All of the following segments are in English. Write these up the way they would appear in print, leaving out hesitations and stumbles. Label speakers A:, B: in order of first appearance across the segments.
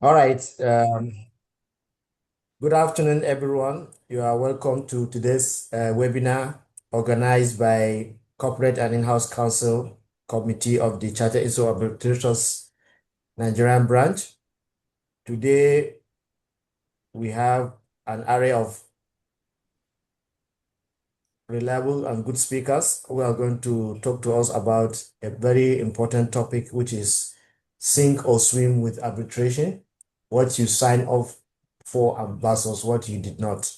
A: All right. Good afternoon, everyone. You are welcome to today's webinar organized by Corporate and In-House Counsel Committee of the Chartered Institute of Arbitrators Nigerian branch. Today, we have an array of reliable and good speakers who are going to talk to us about a very important topic, which is sink or swim with arbitration, what you sign off for and versus what you did not.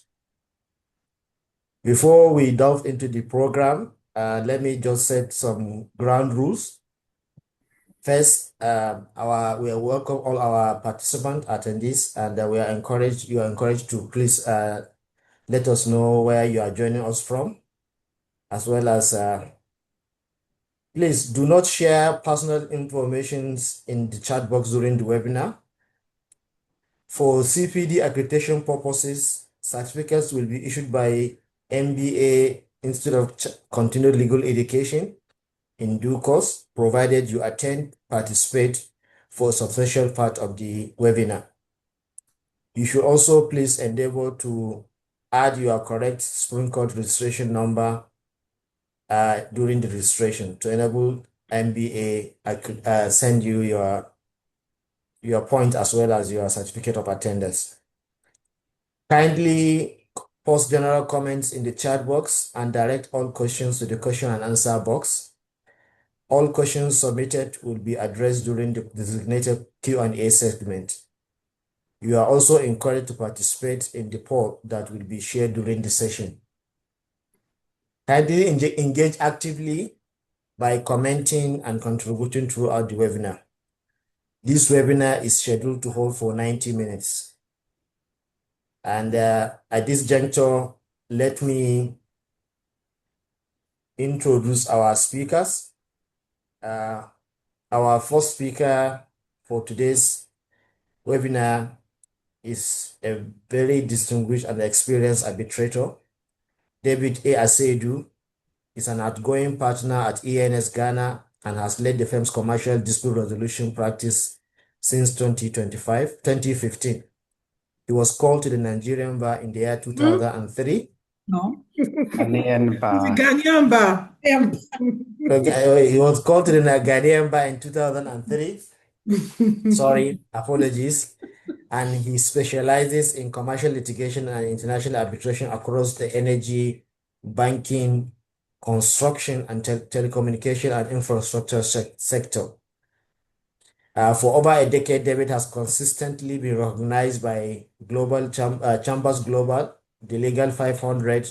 A: Before we delve into the program, let me just set some ground rules. First, we welcome all our participant attendees, and you are encouraged to please let us know where you are joining us from, as well as please do not share personal information in the chat box during the webinar. For CPD accreditation purposes, certificates will be issued by MBA Institute of Continued Legal Education in due course, provided you participate for a substantial part of the webinar. You should also please endeavor to add your correct Supreme Court registration number during the registration to enable MBA send you your point as well as your certificate of attendance. Kindly post general comments in the chat box and direct all questions to the question and answer box. All questions submitted will be addressed during the designated Q&A segment. You are also encouraged to participate in the poll that will be shared during the session. Kindly engage actively by commenting and contributing throughout the webinar. This webinar is scheduled to hold for 90 minutes. And at this juncture, let me introduce our speakers. Our first speaker for today's webinar is a very distinguished and experienced arbitrator. David A. Asedu is an outgoing partner at ENS Ghana and has led the firm's commercial dispute resolution practice since 2015. He was called to the Nigerian bar in the year 2003.
B: No.
C: Ghanaian bar.
B: Ghanaian bar.
A: He was called to the Ghanaian bar in 2003. Sorry, apologies. And he specializes in commercial litigation and international arbitration across the energy, banking, construction, and telecommunication and infrastructure sector. For over a decade, David has consistently been recognized by Chambers Global, the Legal 500,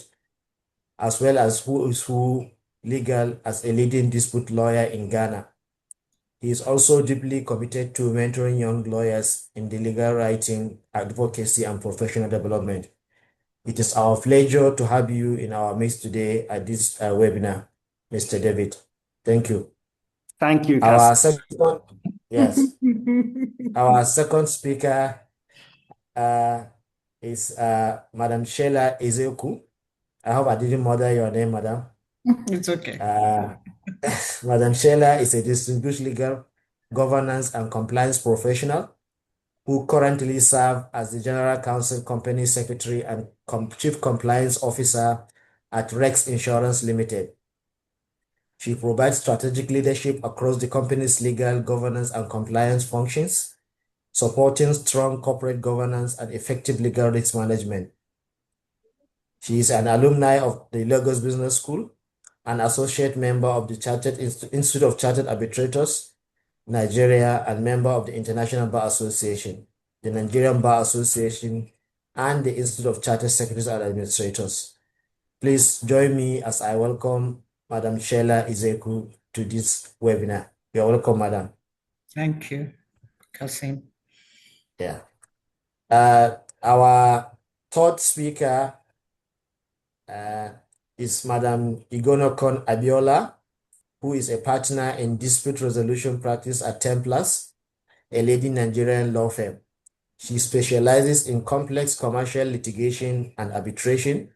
A: as well as Who is Who Legal as a leading dispute lawyer in Ghana. He is also deeply committed to mentoring young lawyers in the legal writing, advocacy, and professional development. It is our pleasure to have you in our midst today at this webinar, Mr. David. Thank you.
C: Thank you,
A: Our
C: Counsel.
A: Our second speaker is Madam Sheila Ezeku. I hope I didn't murder your name, Madam.
B: It's okay.
A: Madam Sheila is a distinguished legal governance and compliance professional who currently serves as the General Counsel, Company Secretary, and Chief Compliance Officer at Rex Insurance Limited. She provides strategic leadership across the company's legal, governance, and compliance functions, supporting strong corporate governance and effective legal risk management. She is an alumni of the Lagos Business School, an associate member of the Institute of Chartered Arbitrators, Nigeria, and member of the International Bar Association, the Nigerian Bar Association, and the Institute of Chartered Secretaries and Administrators. Please join me as I welcome Madam Sheila Ezeku to this webinar. You're welcome, Madam.
B: Thank you, Kasim.
A: Yeah. Our third speaker is Madam Igonokon Abiola, who is a partner in dispute resolution practice at Templars, a leading Nigerian law firm. She specializes in complex commercial litigation and arbitration,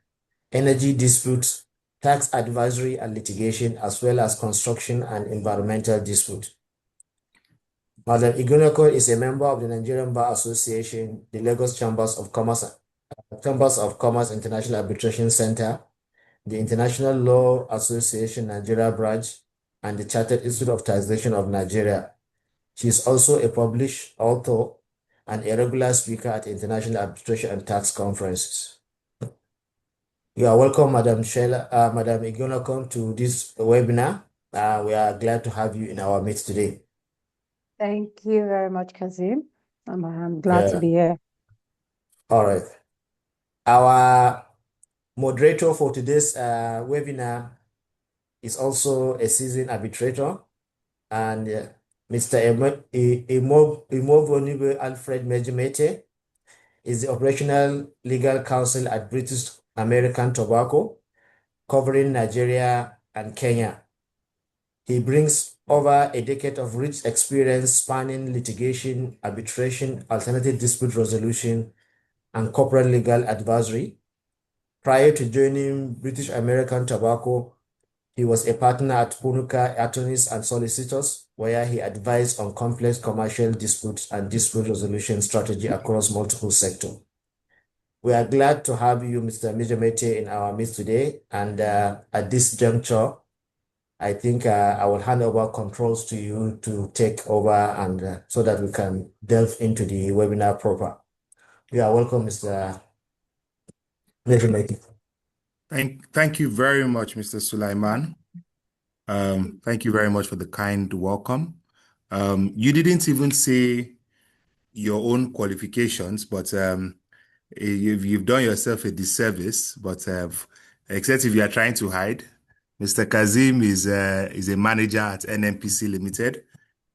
A: energy disputes, tax advisory and litigation, as well as construction and environmental dispute. Madam Iguneko is a member of the Nigerian Bar Association, the Lagos Chambers of Commerce International Arbitration Center, the International Law Association Nigeria branch, and the Chartered Institute of Taxation of Nigeria. She is also a published author and a regular speaker at international arbitration and tax conferences. You are welcome, Madam Iguneko, to this webinar. We are glad to have you in our midst today.
D: Thank you very much, Kazim. I'm glad to be here.
A: All right. Our moderator for today's webinar is also a seasoned arbitrator, and Mr. Imobonibe Alfred Mejimete is the operational legal counsel at British American Tobacco, covering Nigeria and Kenya. He brings over a decade of rich experience spanning litigation, arbitration, alternative dispute resolution, and corporate legal advisory. Prior to joining British American Tobacco, he was a partner at Punuka Attorneys and Solicitors, where he advised on complex commercial disputes and dispute resolution strategy across multiple sectors. We are glad to have you, Mr. Mijamete, in our midst today. And at this juncture, I think I will hand over controls to you to take over and so that we can delve into the webinar proper. You are welcome, Mr. Mijamete.
E: Thank you very much, Mr. Sulaiman. Thank you very much for the kind welcome. You didn't even say your own qualifications, but you've done yourself a disservice. But except if you are trying to hide, Mr. Kazim is a manager at NNPC Limited.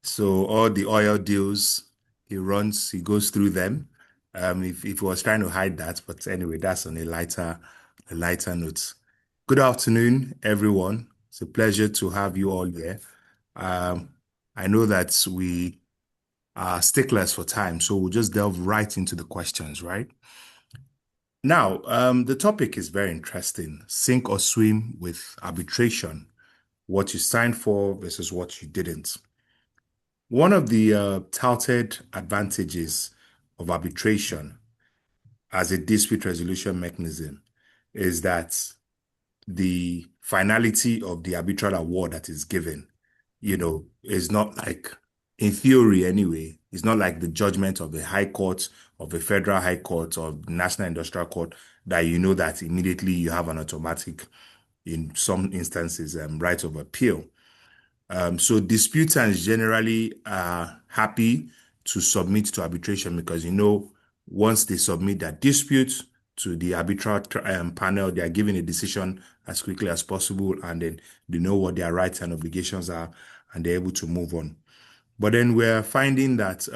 E: So all the oil deals he runs, he goes through them. If he was trying to hide that, but anyway, that's on a lighter note. Good afternoon, everyone. It's a pleasure to have you all here. I know that we are sticklers for time, so we'll just delve right into the questions, right? Now, the topic is very interesting. Sink or swim with arbitration. What you signed for versus what you didn't. One of the touted advantages of arbitration as a dispute resolution mechanism is that the finality of the arbitral award that is given, is not like, in theory anyway, it's not like the judgment of the High Court, of a federal High Court, or National Industrial Court, that that immediately you have an automatic, in some instances, right of appeal. So disputants generally are happy to submit to arbitration because, once they submit their dispute to the arbitral panel, they are given a decision as quickly as possible, and then they know what their rights and obligations are, and they're able to move on. But then we're finding that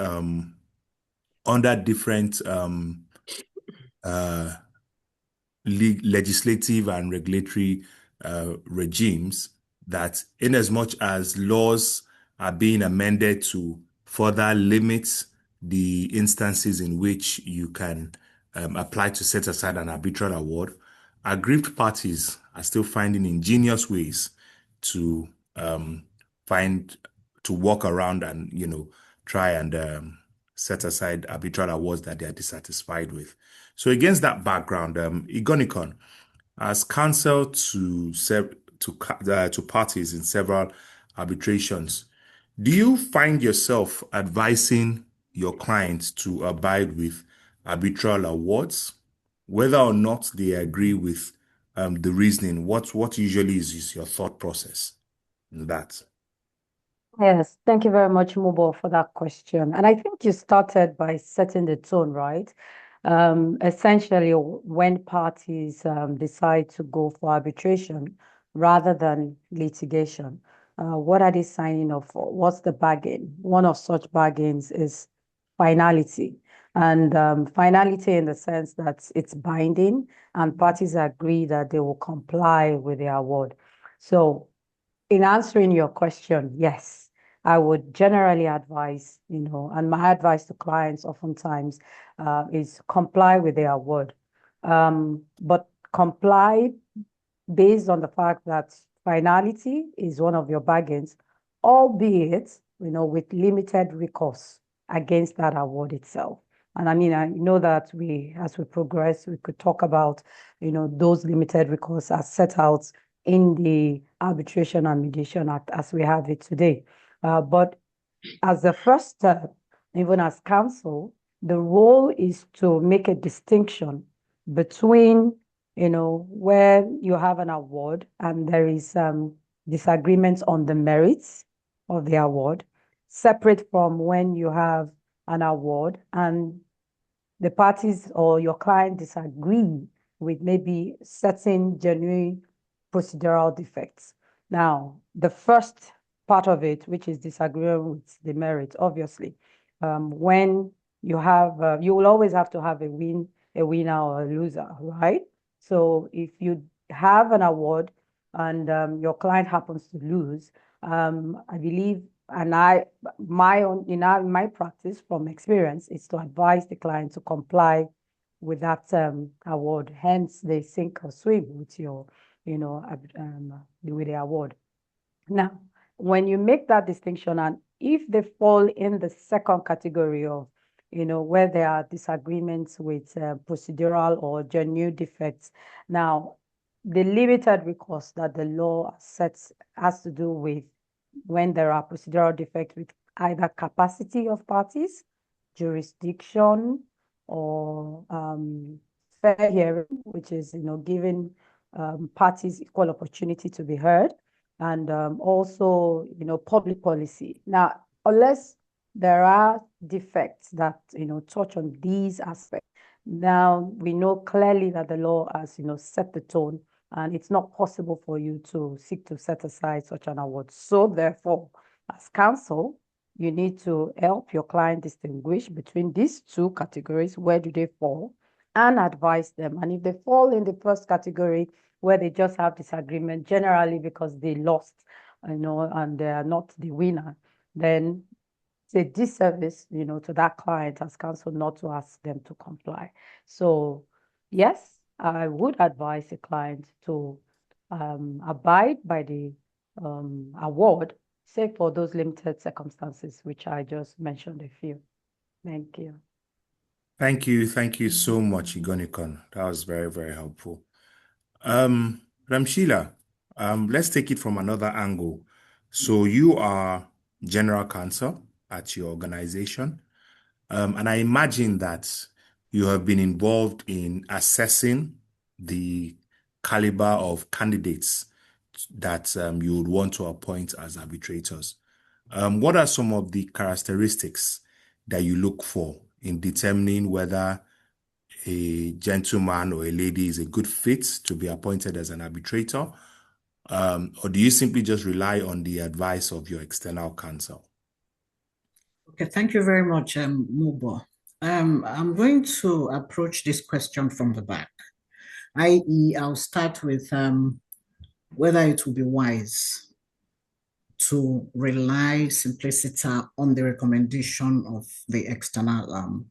E: under different legislative and regulatory regimes, that in as much as laws are being amended to further limit the instances in which you can apply to set aside an arbitral award, aggrieved parties are still finding ingenious ways to walk around and, try and set aside arbitral awards that they are dissatisfied with. So against that background, Igonicon, as counsel to parties in several arbitrations, do you find yourself advising your clients to abide with arbitral awards, whether or not they agree with the reasoning? What usually is your thought process in that?
D: Yes, thank you very much, Mubo, for that question. And I think you started by setting the tone, right? Essentially, when parties decide to go for arbitration rather than litigation, what are they signing up for? What's the bargain? One of such bargains is finality. And finality in the sense that it's binding and parties agree that they will comply with the award. So in answering your question, yes, I would generally advise, and my advice to clients oftentimes is comply with their award. But comply based on the fact that finality is one of your bargains, albeit with limited recourse against that award itself. And I mean, I know that as we progress, we could talk about, those limited recourse as set out in the Arbitration and Mediation Act as we have it today. But as the first step, even as counsel, the role is to make a distinction between, where you have an award and there is disagreements on the merits of the award, separate from when you have an award and the parties or your client disagree with maybe certain genuine procedural defects. Now, the first part of it, which is disagreeing with the merit, obviously, when you have, you will always have to have a winner or a loser, right? So if you have an award and your client happens to lose, I believe, and my practice from experience is to advise the client to comply with that award. Hence, they sink or swim with your, with the award. Now, when you make that distinction, and if they fall in the second category of, where there are disagreements with procedural or genuine defects, now the limited recourse that the law sets has to do with when there are procedural defects with either capacity of parties, jurisdiction, or fair hearing, which is, giving parties equal opportunity to be heard, and also, public policy. Now, unless there are defects that, touch on these aspects, now we know clearly that the law has, set the tone, and it's not possible for you to seek to set aside such an award. So therefore, as counsel, you need to help your client distinguish between these two categories. Where do they fall? And advise them. And if they fall in the first category, where they just have disagreement, generally because they lost, and they are not the winner, then it's a disservice, to that client as counsel not to ask them to comply. So yes, I would advise a client to abide by the award, save for those limited circumstances, which I just mentioned a few. Thank you.
E: Thank you. Thank you so much, Igonikon. That was very, very helpful. Ramshila, let's take it from another angle. So you are general counsel at your organization, and I imagine that you have been involved in assessing the caliber of candidates that you would want to appoint as arbitrators. What are some of the characteristics that you look for in determining whether a gentleman or a lady is a good fit to be appointed as an arbitrator? Or do you simply just rely on the advice of your external counsel?
B: Okay, thank you very much, Mubo. I'm going to approach this question from the back, i.e., I'll start with whether it will be wise to rely simpliciter on the recommendation of the external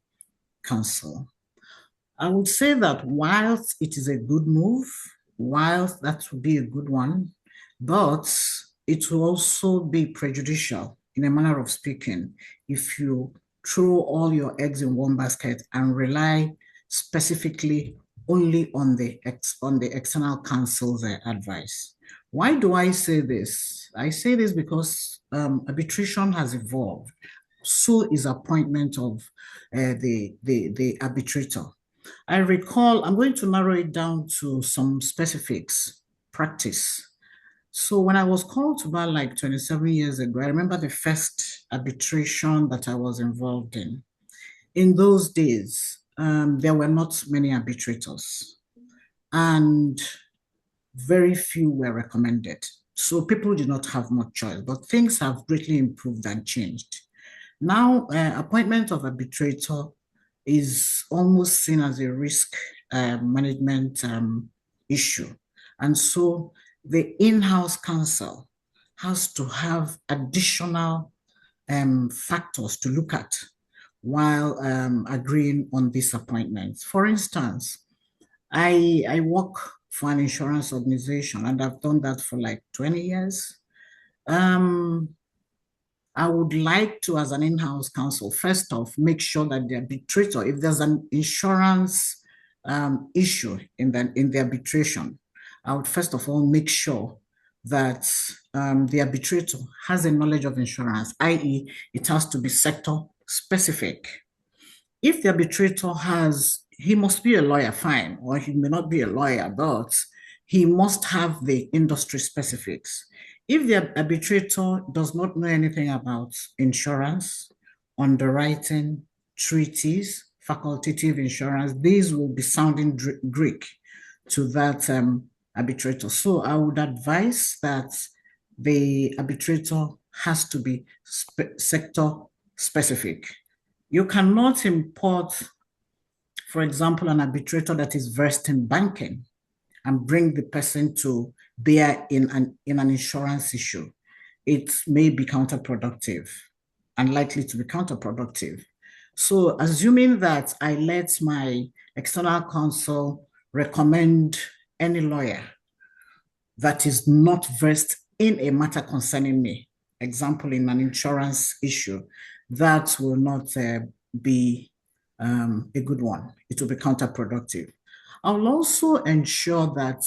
B: counsel. I would say that whilst it is a good move, whilst that would be a good one, but it will also be prejudicial, in a manner of speaking, if you throw all your eggs in one basket and rely specifically only on the external counsel's advice. Why do I say this? I say this because arbitration has evolved. So is appointment of the arbitrator. I recall, I'm going to narrow it down to some specifics, practice. So when I was called to bar like 27 years ago, I remember the first arbitration that I was involved in. In those days, there were not many arbitrators and very few were recommended. So people did not have much choice, but things have greatly improved and changed. Now, appointment of arbitrator is almost seen as a risk management issue. And so the in-house counsel has to have additional factors to look at while agreeing on these appointments. For instance, I work for an insurance organization and I've done that for like 20 years. I would like to, as an in-house counsel, first off, make sure that the arbitrator, if there's an insurance issue in the arbitration, I would first of all make sure that the arbitrator has a knowledge of insurance, i.e., it has to be sector specific. If the arbitrator he must be a lawyer, fine, or he may not be a lawyer, but he must have the industry specifics. If the arbitrator does not know anything about insurance, underwriting, treaties, facultative insurance, these will be sounding Greek to that arbitrator. So I would advise that the arbitrator has to be sector specific. You cannot import, for example, an arbitrator that is versed in banking and bring the person to bear in an insurance issue. It may be counterproductive and likely to be counterproductive. So assuming that I let my external counsel recommend any lawyer that is not versed in a matter concerning me, example, in an insurance issue, that will not be a good one. It will be counterproductive. I will also ensure that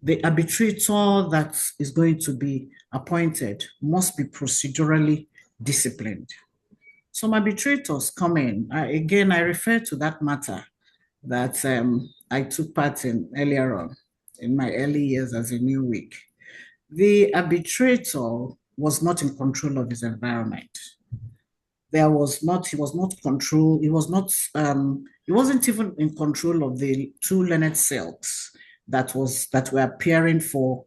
B: the arbitrator that is going to be appointed must be procedurally disciplined. Some arbitrators come in. Again, I refer to that matter that I took part in earlier on in my early years as a new week. The arbitrator was not in control of his environment. He was not even in control of the two learned silks that were appearing for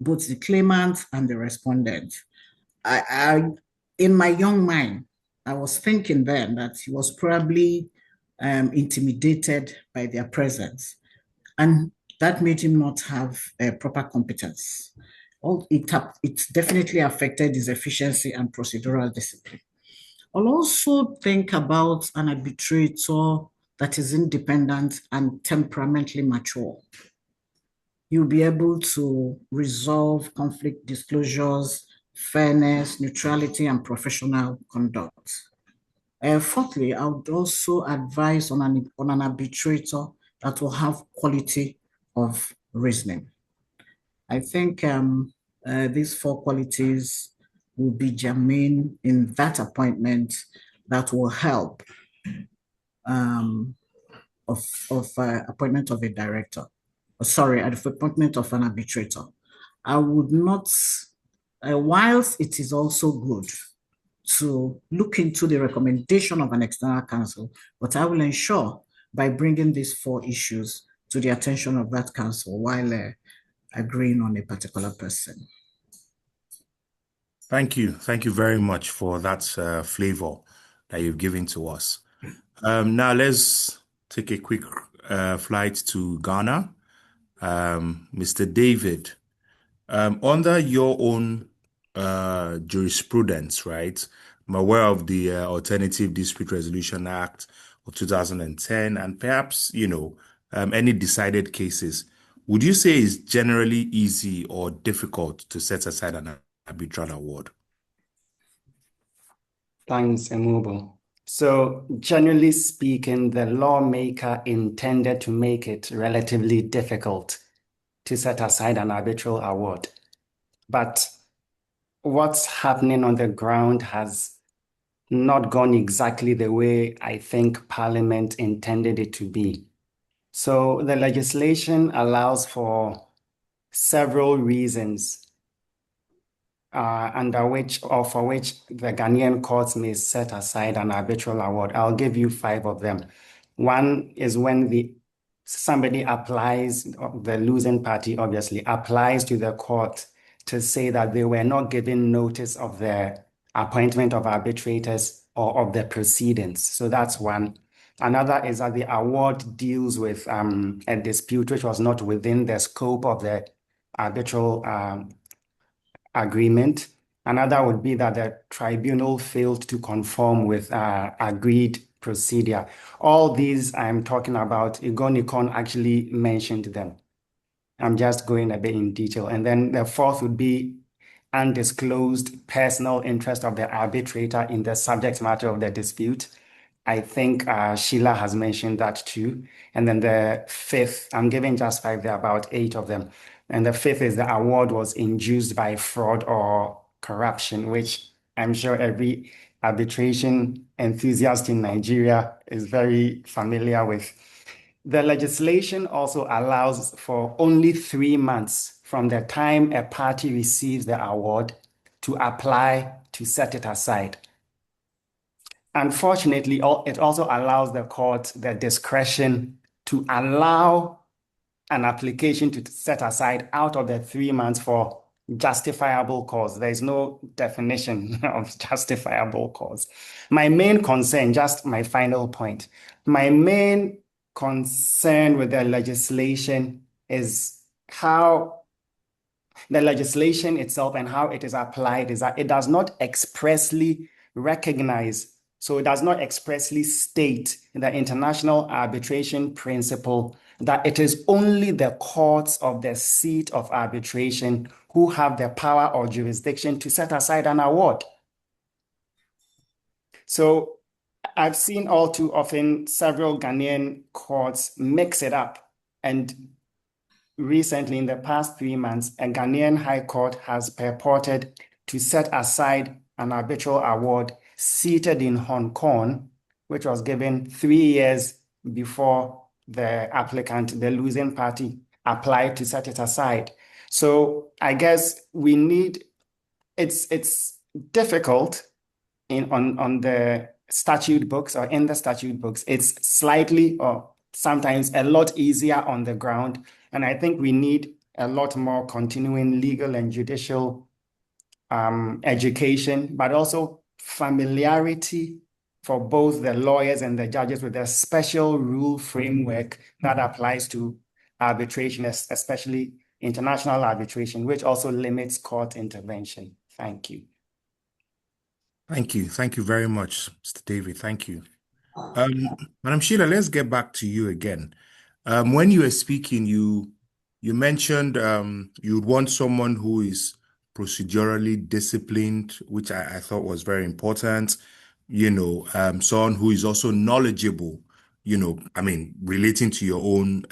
B: both the claimant and the respondent. In my young mind, I was thinking then that he was probably intimidated by their presence, and that made him not have proper competence. It definitely affected his efficiency and procedural discipline. I'll also think about an arbitrator that is independent and temperamentally mature. You'll be able to resolve conflict disclosures, fairness, neutrality, and professional conduct. Fourthly, I would also advise on an arbitrator that will have quality of reasoning. I think these four qualities will be germane in that appointment that will help appointment of a director. Appointment of an arbitrator. I would not, whilst it is also good to look into the recommendation of an external counsel, but I will ensure by bringing these four issues to the attention of that counsel while agreeing on a particular person.
E: Thank you. Thank you very much for that flavor that you've given to us. Now let's take a quick flight to Ghana. Mr. David, under your own jurisprudence, right? I'm aware of the Alternative Dispute Resolution Act of 2010, and perhaps, any decided cases. Would you say it's generally easy or difficult to set aside an arbitral award?
C: Thanks, Emubo. So generally speaking, the lawmaker intended to make it relatively difficult to set aside an arbitral award. But what's happening on the ground has not gone exactly the way I think Parliament intended it to be. So the legislation allows for several reasons for which the Ghanaian courts may set aside an arbitral award. I'll give you 5 of them. One is when somebody applies, the losing party obviously applies to the court to say that they were not given notice of the appointment of arbitrators or of the proceedings. So that's one. Another is that the award deals with a dispute which was not within the scope of the arbitral agreement. Another would be that the tribunal failed to conform with agreed procedure. All these I'm talking about, Igonikon actually mentioned them. I'm just going a bit in detail. And then the fourth would be undisclosed personal interest of the arbitrator in the subject matter of the dispute. I think Sheila has mentioned that too. And then the fifth, I'm giving just five, there are about 8 of them. And the fifth is the award was induced by fraud or corruption, which I'm sure every arbitration enthusiast in Nigeria is very familiar with. The legislation also allows for only 3 months from the time a party receives the award to apply to set it aside. Unfortunately, it also allows the court the discretion to allow an application to set aside out of the 3 months for justifiable cause. There is no definition of justifiable cause. My main concern, just my final point, my main concern with the legislation is how the legislation itself and how it is applied is that it does not expressly recognize, so it does not expressly state the international arbitration principle that it is only the courts of the seat of arbitration who have the power or jurisdiction to set aside an award. So I've seen all too often several Ghanaian courts mix it up. And recently, in the past 3 months, a Ghanaian high court has purported to set aside an arbitral award seated in Hong Kong, which was given 3 years before the applicant, the losing party, applied to set it aside. So I guess we need, it's difficult on the statute books or in the statute books. It's slightly or sometimes a lot easier on the ground. And I think we need a lot more continuing legal and judicial education, but also familiarity for both the lawyers and the judges with a special rule framework that applies to arbitration, especially international arbitration, which also limits court intervention. Thank you.
E: Thank you. Thank you very much, Mr. David. Thank you. Madam Sheila, let's get back to you again. When you were speaking, you mentioned you'd want someone who is procedurally disciplined, which I thought was very important. Someone who is also knowledgeable, relating to your own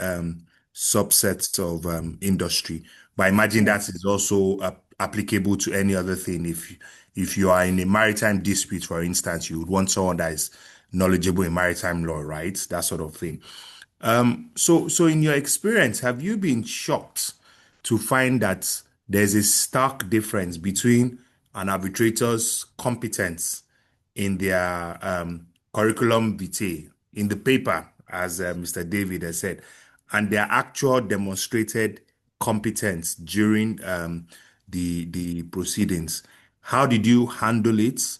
E: subsets of industry. But I imagine that is also applicable to any other thing. If you are in a maritime dispute, for instance, you would want someone that is knowledgeable in maritime law, right? That sort of thing. So in your experience, have you been shocked to find that there's a stark difference between an arbitrator's competence in their curriculum vitae, in the paper, as Mr. David has said, and their actual demonstrated competence during the proceedings? How did you handle it?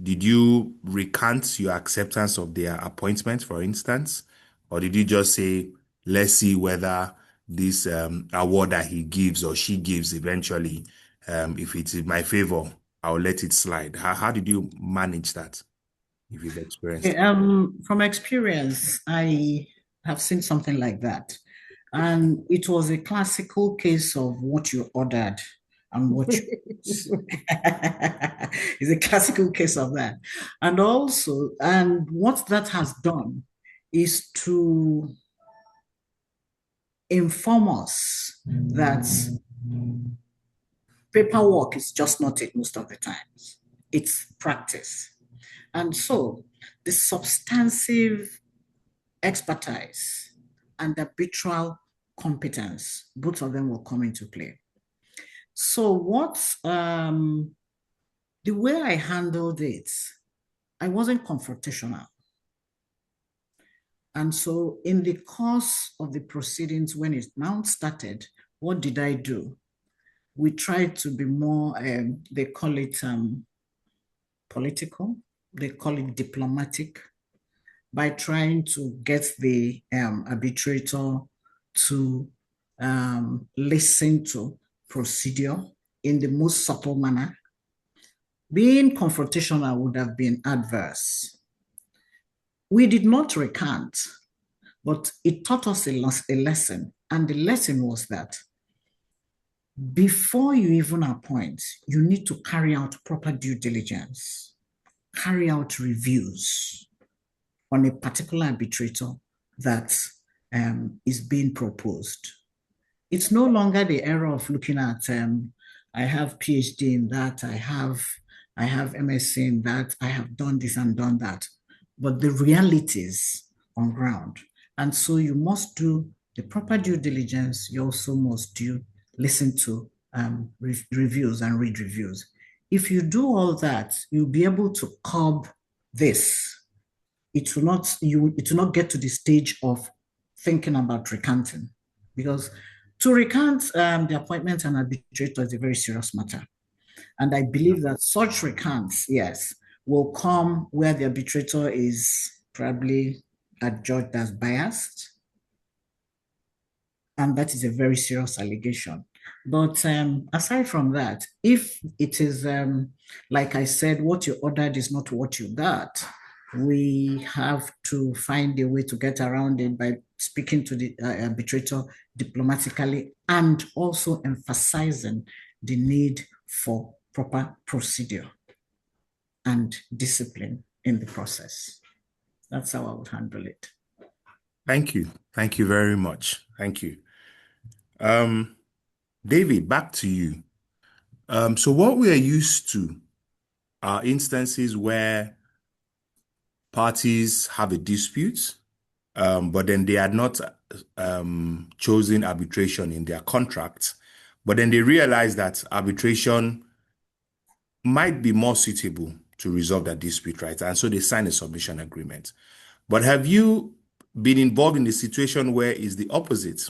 E: Did you recant your acceptance of their appointment, for instance? Or did you just say, let's see whether this award that he gives or she gives eventually, if it's in my favor, I'll let it slide? How did you manage that, if you've experienced it?
B: From experience, I have seen something like that. And it was a classical case of what you ordered and what you it's a classical case of that. And also, and what that has done is to inform us that paperwork is just not it most of the times. It's practice. And so the substantive expertise and arbitral competence, both of them will come into play. So the way I handled it, I wasn't confrontational. And so in the course of the proceedings, when it now started, what did I do? We tried to be more, they call it political, they call it diplomatic, by trying to get the arbitrator to listen to procedure in the most subtle manner. Being confrontational would have been adverse. We did not recant, but it taught us a lesson. And the lesson was that before you even appoint, you need to carry out proper due diligence, carry out reviews on a particular arbitrator that is being proposed. It's no longer the era of looking at I have PhD in that, I have MSc in that, I have done this and done that, but the realities on ground. And so you must do the proper due diligence. You also must listen to reviews and read reviews. If you do all that, you'll be able to curb this. It will not get to the stage of thinking about recanting, because to recant the appointment and arbitrator is a very serious matter. And I believe that such recants, yes, will come where the arbitrator is probably adjudged as biased. And that is a very serious allegation. But aside from that, if it is, like I said, what you ordered is not what you got, we have to find a way to get around it by speaking to the arbitrator diplomatically and also emphasizing the need for proper procedure and discipline in the process. That's how I would handle it.
E: Thank you. Thank you very much. Thank you. David, back to you. So what we are used to are instances where parties have a dispute, but then they had not chosen arbitration in their contract, but then they realize that arbitration might be more suitable to resolve that dispute, right? And so they sign a submission agreement. But have you been involved in a situation where it's the opposite,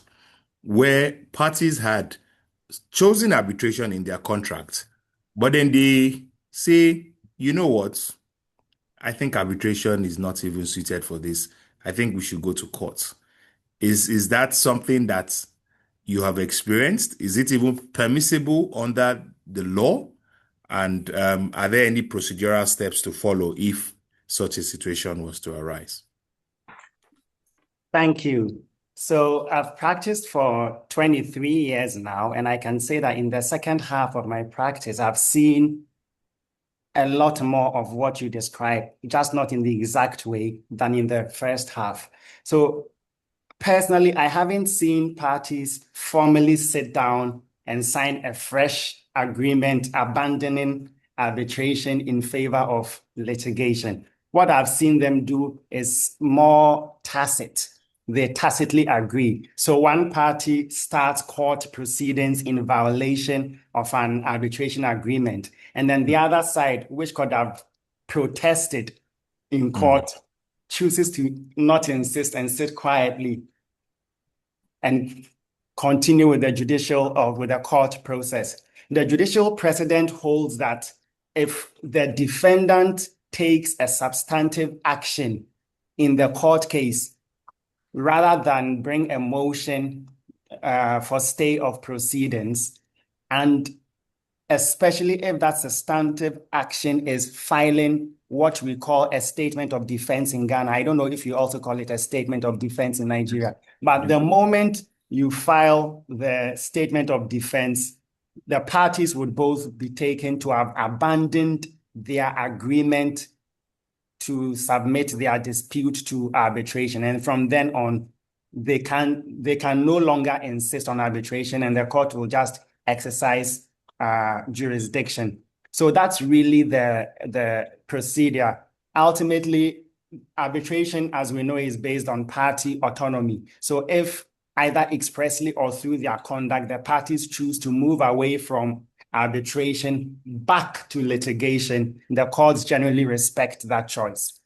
E: where parties had chosen arbitration in their contract, but then they say, you know what? I think arbitration is not even suited for this. I think we should go to court. Is that something that you have experienced? Is it even permissible under the law? And are there any procedural steps to follow if such a situation was to arise?
C: Thank you. So I've practiced for 23 years now, and I can say that in the second half of my practice, I've seen a lot more of what you described, just not in the exact way than in the first half. So personally, I haven't seen parties formally sit down and sign a fresh agreement abandoning arbitration in favor of litigation. What I've seen them do is more tacit. They tacitly agree. So one party starts court proceedings in violation of an arbitration agreement, and then the other side, which could have protested in court, chooses to not insist and sit quietly and continue with the judicial or with the court process. The judicial precedent holds that if the defendant takes a substantive action in the court case, rather than bring a motion for stay of proceedings, and especially if that substantive action is filing what we call a statement of defense in Ghana. I don't know if you also call it a statement of defense in Nigeria, but the moment you file the statement of defense, the parties would both be taken to have abandoned their agreement to submit their dispute to arbitration. And from then on, they can no longer insist on arbitration, and the court will just exercise jurisdiction. So that's really the procedure. Ultimately, arbitration, as we know, is based on party autonomy. So if either expressly or through their conduct, the parties choose to move away from arbitration back to litigation, the courts generally respect that choice.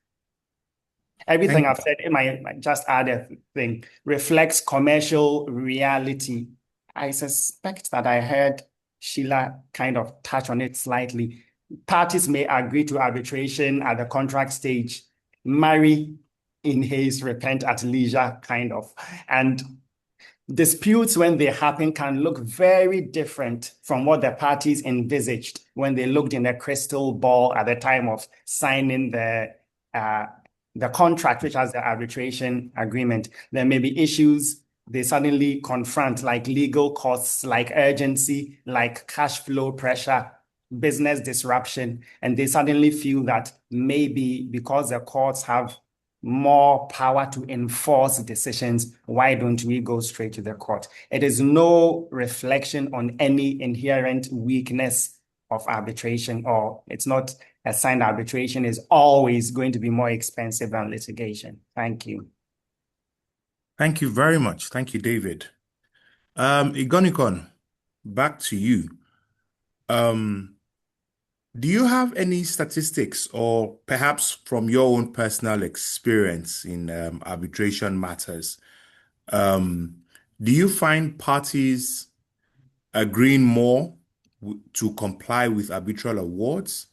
C: Everything I've said, I might just add a thing, reflects commercial reality. I suspect that I heard Sheila kind of touch on it slightly. Parties may agree to arbitration at the contract stage, marry in haste, repent at leisure, kind of. And disputes, when they happen, can look very different from what the parties envisaged when they looked in the crystal ball at the time of signing the contract, which has the arbitration agreement. There may be issues they suddenly confront like legal costs, like urgency, like cash flow pressure, business disruption, and they suddenly feel that maybe because the courts have more power to enforce decisions, why don't we go straight to the court? It is no reflection on any inherent weakness of arbitration, or it's not a sign that arbitration is always going to be more expensive than litigation. Thank you.
E: Thank you very much. Thank you, David. Igonikon, back to you. Do you have any statistics or perhaps from your own personal experience in arbitration matters? Do you find parties agreeing more to comply with arbitral awards,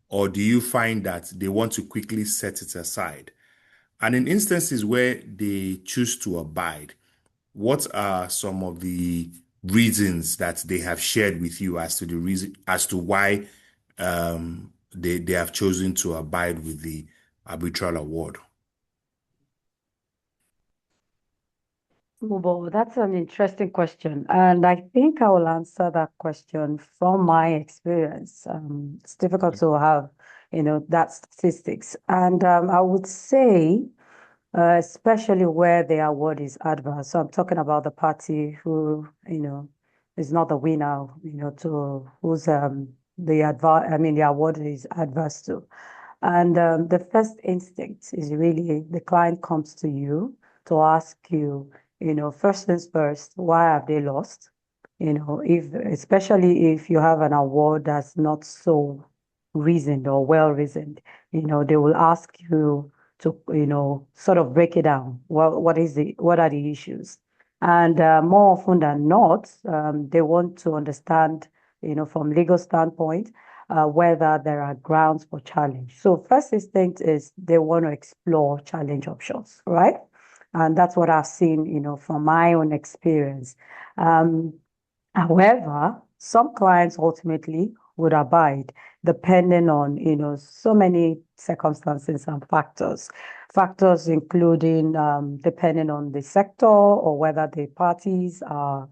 E: or do you find that they want to quickly set it aside? And in instances where they choose to abide, what are some of the reasons that they have shared with you as to the reason as to why they have chosen to abide with the arbitral award?
D: Mubo, that's an interesting question. And I think I will answer that question from my experience. It's difficult to have, that statistics. And I would say, especially where the award is adverse. So I'm talking about the party who, is not the winner, to who's the award is adverse to. And the first instinct is really the client comes to you to ask you, first things first, why have they lost? Especially if you have an award that's not so reasoned or well reasoned, they will ask you to, sort of break it down. Well, what are the issues? And more often than not, they want to understand, from legal standpoint, whether there are grounds for challenge. So first instinct is they want to explore challenge options, right? And that's what I've seen, from my own experience. However, some clients ultimately would abide depending on, so many circumstances and factors. Factors including depending on the sector or whether the parties are,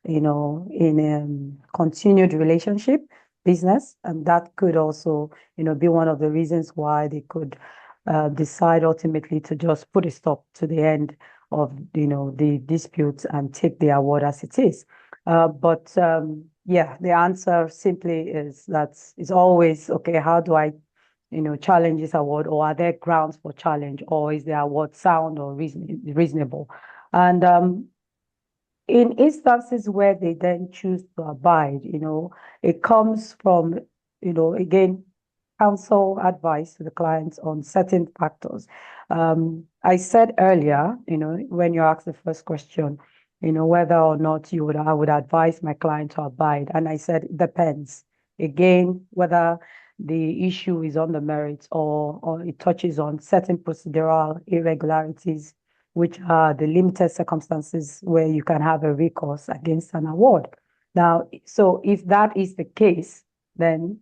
D: in a continued relationship, business, and that could also, be one of the reasons why they could decide ultimately to just put a stop to the end of, the dispute and take the award as it is. But yeah, the answer simply is that it's always, okay, how do I, challenge this award, or are there grounds for challenge, or is the award sound or reasonable? And in instances where they then choose to abide, it comes from, again, counsel advice to the clients on certain factors. I said earlier, when you asked the first question, whether or not I would advise my client to abide. And I said, it depends. Again, whether the issue is on the merits or it touches on certain procedural irregularities, which are the limited circumstances where you can have a recourse against an award. Now, so if that is the case, then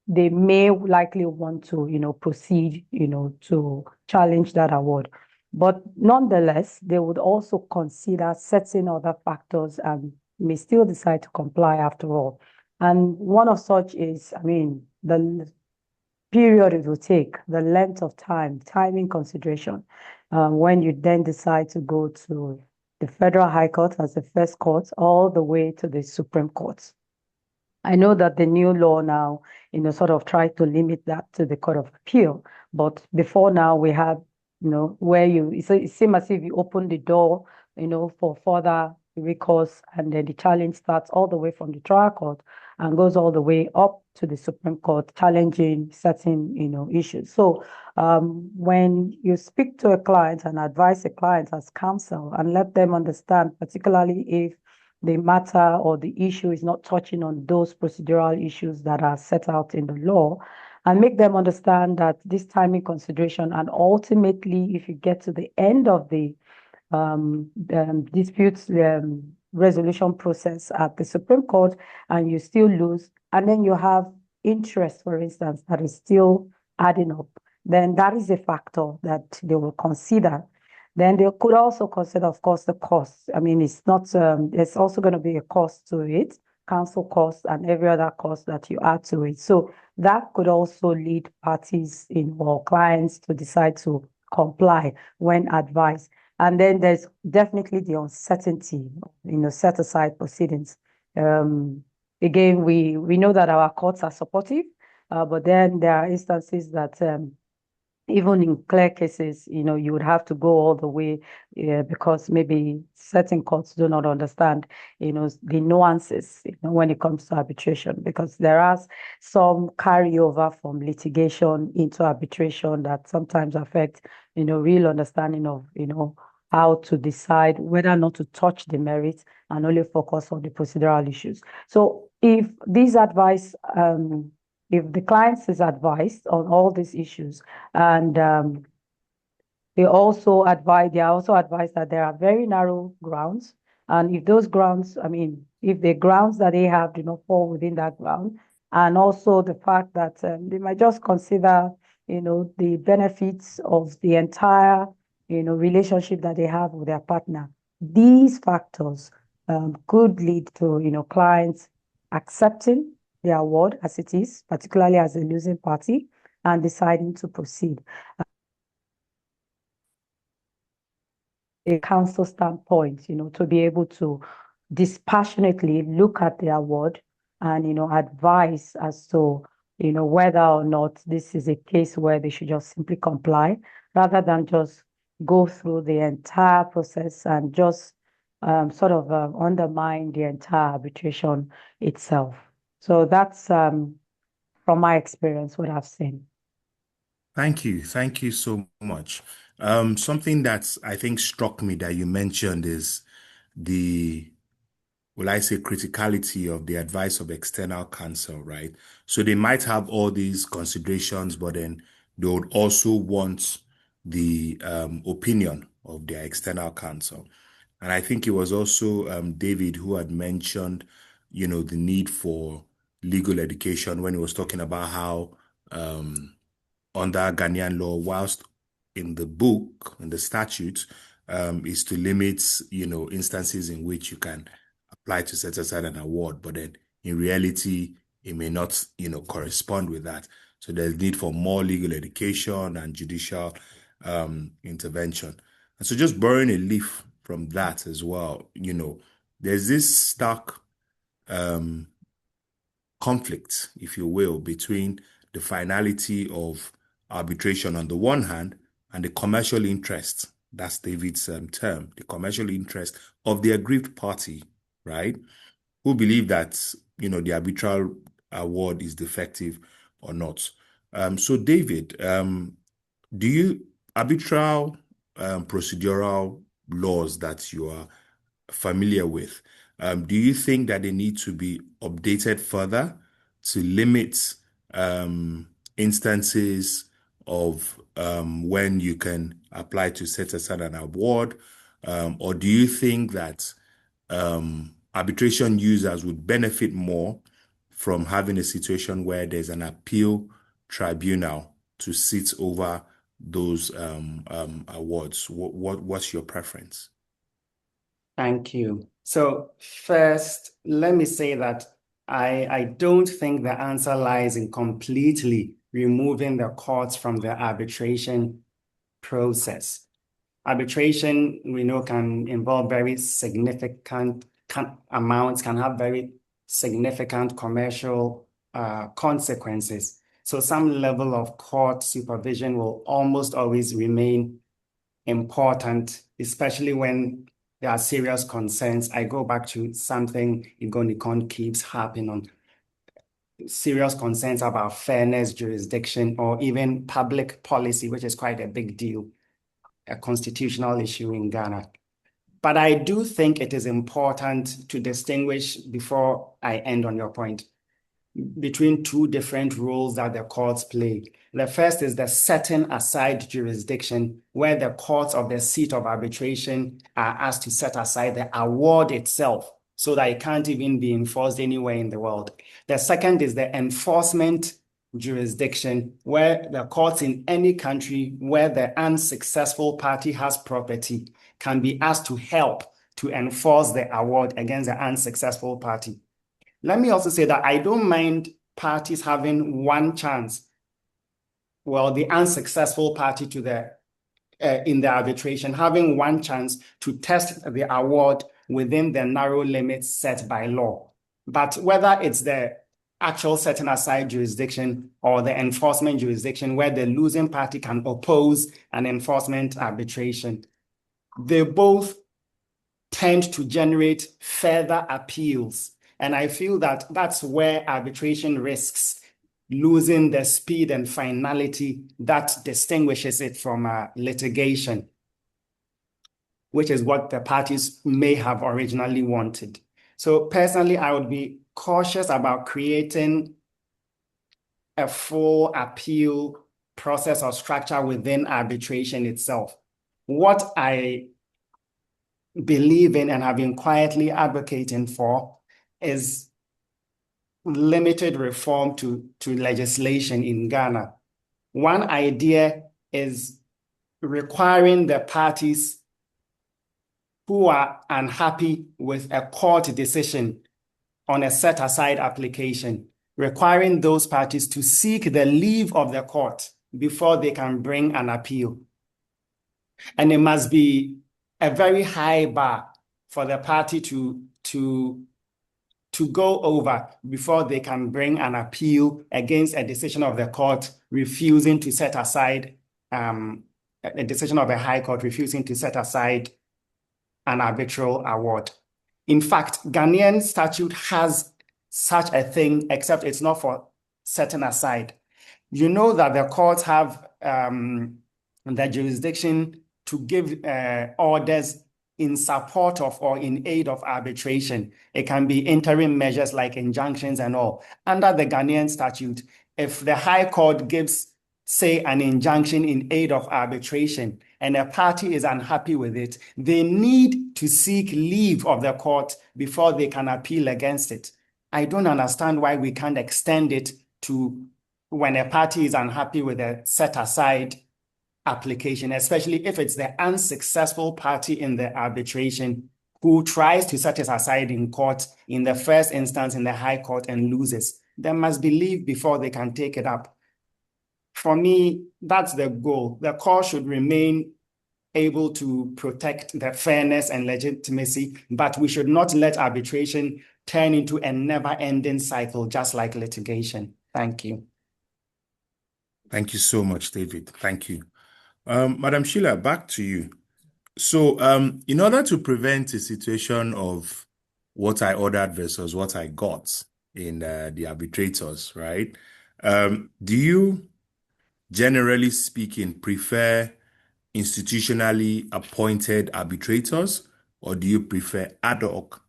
D: they may likely want to, proceed, to challenge that award. But nonetheless, they would also consider certain other factors and may still decide to comply after all. And one of such is, the period it will take, the length of timing consideration, when you then decide to go to the Federal High Court as the first court, all the way to the Supreme Court. I know that the new law now, sort of try to limit that to the Court of Appeal. But before now, we have, where it seems as if you open the door, for further recourse, and then the challenge starts all the way from the trial court and goes all the way up to the Supreme Court, challenging certain, issues. So when you speak to a client and advise a client as counsel and let them understand, particularly if the matter or the issue is not touching on those procedural issues that are set out in the law, and make them understand that this timing consideration, and ultimately, if you get to the end of the disputes resolution process at the Supreme Court and you still lose, and then you have interest, for instance, that is still adding up, then that is a factor that they will consider. Then they could also consider, of course, the cost. I mean, it's not, there's also going to be a cost to it, counsel cost and every other cost that you add to it. So that could also lead parties or clients to decide to comply when advised. And then there's definitely the uncertainty, set aside proceedings. Again, we know that our courts are supportive, but then there are instances that even in clear cases, you would have to go all the way because maybe certain courts do not understand, the nuances, when it comes to arbitration, because there are some carryover from litigation into arbitration that sometimes affect, real understanding of, how to decide whether or not to touch the merits and only focus on the procedural issues. So if these advice, if the client is advised on all these issues, and they are also advised that there are very narrow grounds, and if those grounds, if the grounds that they have do not fall within that ground, and also the fact that they might just consider, the benefits of the entire, relationship that they have with their partner. These factors could lead to, clients accepting the award as it is, particularly as a losing party, and deciding to proceed. A counsel standpoint, to be able to dispassionately look at the award and, advise as to, whether or not this is a case where they should just simply comply rather than just go through the entire process and just sort of undermine the entire arbitration itself. So that's from my experience, what I've seen.
E: Thank you. Thank you so much. Something that I think struck me that you mentioned is will I say, criticality of the advice of external counsel, right? So they might have all these considerations, but then they would also want the opinion of their external counsel. And I think it was also David who had mentioned, the need for legal education when he was talking about how under Ghanaian law, whilst in the book, in the statute, is to limit, instances in which you can apply to set aside an award, but then in reality, it may not, correspond with that. So there's need for more legal education and judicial intervention. And so just borrowing a leaf from that as well, there's this stark conflict, if you will, between the finality of arbitration on the one hand and the commercial interest, that's David's term, the commercial interest of the aggrieved party, right? Who believe that, the arbitral award is defective or not. So David, arbitral procedural laws that you are familiar with, do you think that they need to be updated further to limit instances of when you can apply to set aside an award? Or do you think that arbitration users would benefit more from having a situation where there's an appeal tribunal to sit over those awards? What's your preference?
C: Thank you. So first, let me say that I don't think the answer lies in completely removing the courts from the arbitration process. Arbitration, we know, can involve very significant amounts, can have very significant commercial consequences. So some level of court supervision will almost always remain important, especially when there are serious concerns. I go back to something Igonikon keeps harping on. Serious concerns about fairness, jurisdiction, or even public policy, which is quite a big deal, a constitutional issue in Ghana. But I do think it is important to distinguish, before I end on your point, between two different roles that the courts play. The first is the setting aside jurisdiction, where the courts of the seat of arbitration are asked to set aside the award itself so that it can't even be enforced anywhere in the world. The second is the enforcement jurisdiction, where the courts in any country where the unsuccessful party has property can be asked to help to enforce the award against the unsuccessful party. Let me also say that I don't mind parties having one chance, well, the unsuccessful party to the in the arbitration, having one chance to test the award within the narrow limits set by law. But whether it's the actual setting aside jurisdiction or the enforcement jurisdiction where the losing party can oppose an enforcement arbitration, they both tend to generate further appeals. And I feel that that's where arbitration risks losing the speed and finality that distinguishes it from litigation, which is what the parties may have originally wanted. So personally, I would be cautious about creating a full appeal process or structure within arbitration itself. What I believe in and have been quietly advocating for is limited reform to legislation in Ghana. One idea is requiring the parties who are unhappy with a court decision on a set-aside application, requiring those parties to seek the leave of the court before they can bring an appeal. And it must be a very high bar for the party to go over before they can bring an appeal against a decision of the court refusing to set aside, a decision of a high court refusing to set aside an arbitral award. In fact, Ghanaian statute has such a thing, except it's not for setting aside. You know that the courts have the jurisdiction to give orders in support of or in aid of arbitration. It can be interim measures like injunctions and all. Under the Ghanaian statute, if the High Court gives, say, an injunction in aid of arbitration and a party is unhappy with it, they need to seek leave of the court before they can appeal against it. I don't understand why we can't extend it to when a party is unhappy with a set-aside application, especially if it's the unsuccessful party in the arbitration who tries to set it aside in court in the first instance in the High Court and loses. There must be leave before they can take it up. For me, that's the goal. The court should remain able to protect the fairness and legitimacy, but we should not let arbitration turn into a never-ending cycle, just like litigation. Thank you.
E: Thank you so much, David. Thank you. Madam Sheila, back to you. So in order to prevent a situation of what I ordered versus what I got in the arbitrators, right? Do you, generally speaking, prefer institutionally appointed arbitrators, or do you prefer ad hoc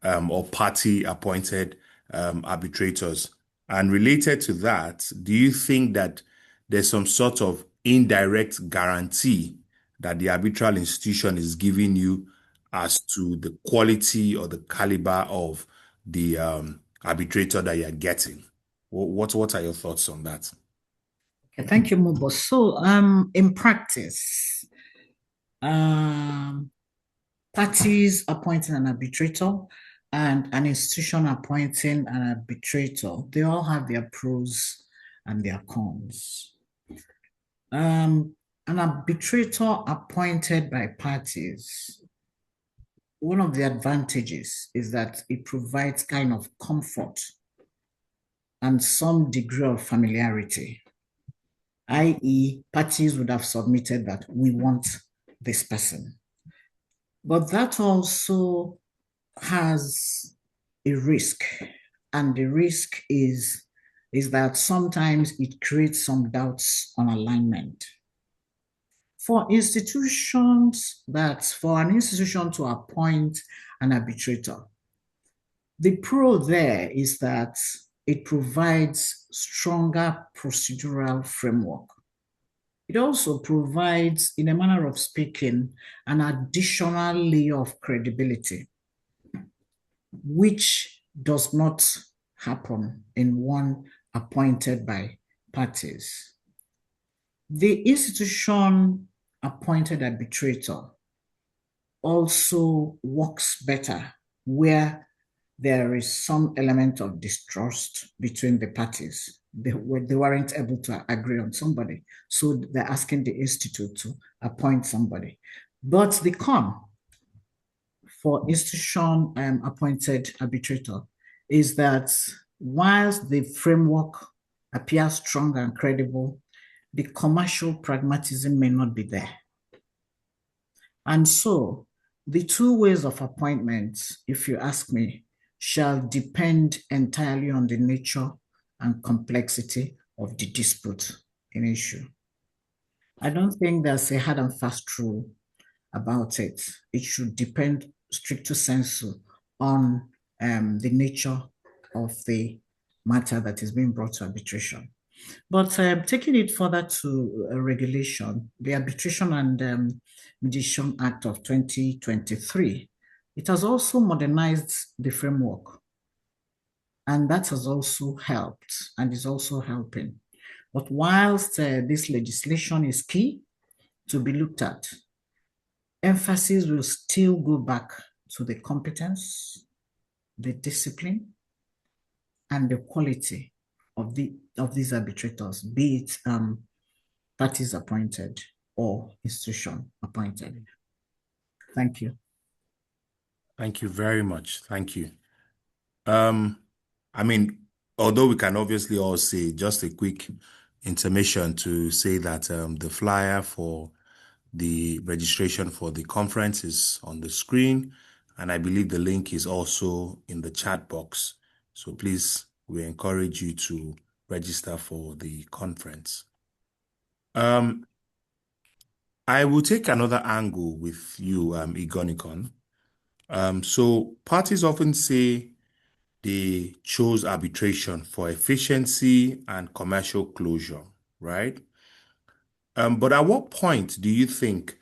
E: or party appointed arbitrators? And related to that, do you think that there's some sort of indirect guarantee that the arbitral institution is giving you as to the quality or the caliber of the arbitrator that you're getting? What are your thoughts on that?
B: Okay, thank you, Mubo. So in practice, parties appointing an arbitrator and an institution appointing an arbitrator, they all have their pros and their cons. An arbitrator appointed by parties, one of the advantages is that it provides kind of comfort and some degree of familiarity, i.e., parties would have submitted that we want this person. But that also has a risk, and the risk is that sometimes it creates some doubts on alignment. For an institution to appoint an arbitrator, the pro there is that it provides stronger procedural framework. It also provides, in a manner of speaking, an additional layer of credibility, which does not happen in one appointed by parties. The institution appointed arbitrator also works better where there is some element of distrust between the parties. They weren't able to agree on somebody, so they're asking the institute to appoint somebody. But the con for institution appointed arbitrator is that whilst the framework appears strong and credible, the commercial pragmatism may not be there. And so the two ways of appointment, if you ask me, shall depend entirely on the nature and complexity of the dispute in issue. I don't think there's a hard and fast rule about it. It should depend stricto sensu on the nature of the matter that is being brought to arbitration. But taking it further to regulation, the Arbitration and Mediation Act of 2023, it has also modernized the framework. And that has also helped and is also helping. But whilst this legislation is key to be looked at, emphasis will still go back to the competence, the discipline, and the quality of these arbitrators, be it parties appointed or institution appointed. Thank you.
E: Thank you very much. Thank you. I mean, although we can obviously all say, just a quick intermission to say that the flyer for the registration for the conference is on the screen, and I believe the link is also in the chat box. So please, we encourage you to register for the conference. I will take another angle with you, Igonikon. So parties often say they chose arbitration for efficiency and commercial closure, right? But at what point do you think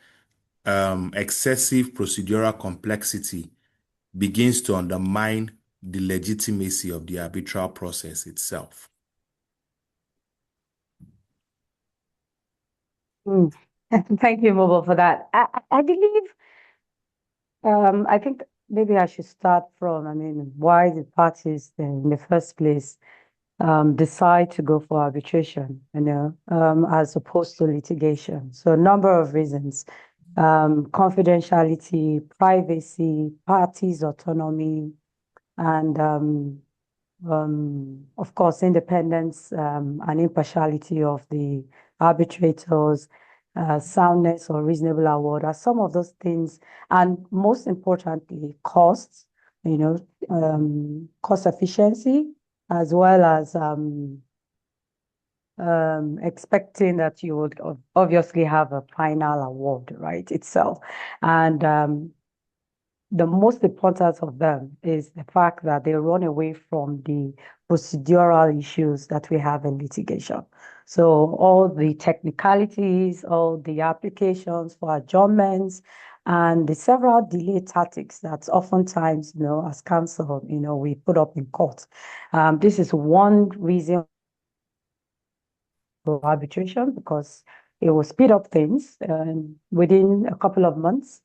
E: excessive procedural complexity begins to undermine the legitimacy of the arbitral process itself?
D: Thank you, Mobo, for that. I believe, I think maybe I should start from, why the parties in the first place decide to go for arbitration, as opposed to litigation. So a number of reasons: confidentiality, privacy, parties' autonomy, and of course, independence and impartiality of the arbitrators, soundness or reasonable award are some of those things, and most importantly, costs, cost efficiency, as well as expecting that you would obviously have a final award, right, itself. And the most important of them is the fact that they run away from the procedural issues that we have in litigation. So all the technicalities, all the applications for adjournments, and the several delay tactics that oftentimes, as counsel, we put up in court. This is one reason for arbitration, because it will speed up things. Within a couple of months,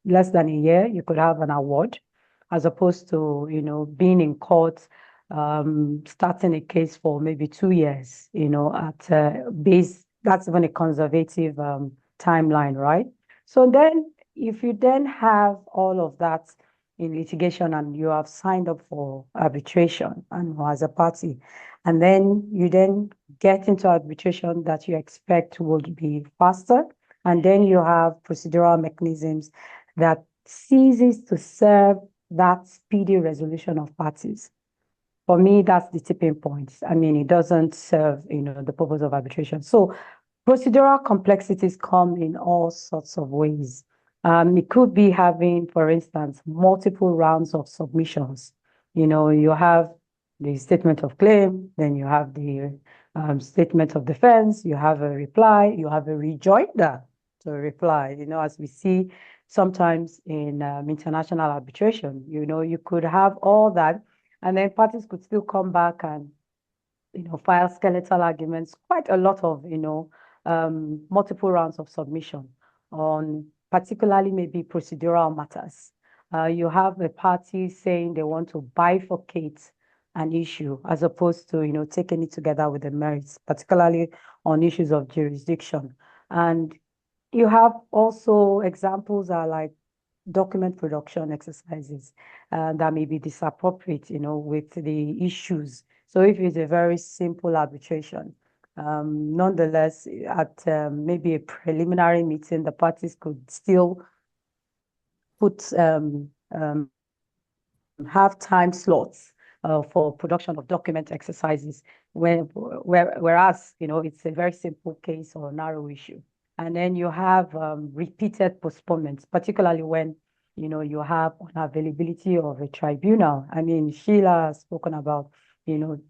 D: less than a year, you could have an award, as opposed to, being in court, starting a case for maybe 2 years, at base. That's even a conservative timeline, right? So then, if you then have all of that in litigation and you have signed up for arbitration and as a party, and then you then get into arbitration that you expect will be faster, and then you have procedural mechanisms that ceases to serve that speedy resolution of parties. For me, that's the tipping point. It doesn't serve, the purpose of arbitration. So procedural complexities come in all sorts of ways. It could be having, for instance, multiple rounds of submissions. You have the statement of claim, then you have the statement of defense, you have a reply, you have a rejoinder to a reply. As we see sometimes in international arbitration, you could have all that, and then parties could still come back and file skeletal arguments, quite a lot of, multiple rounds of submission on particularly maybe procedural matters. You have a party saying they want to bifurcate an issue as opposed to, taking it together with the merits, particularly on issues of jurisdiction. And you have also examples are like document production exercises that may be disappropriate, with the issues. So if it's a very simple arbitration, nonetheless, at maybe a preliminary meeting, the parties could still put have time slots for production of document exercises, whereas it's a very simple case or narrow issue. And then you have repeated postponements, particularly when you have unavailability of a tribunal. I mean, Sheila has spoken about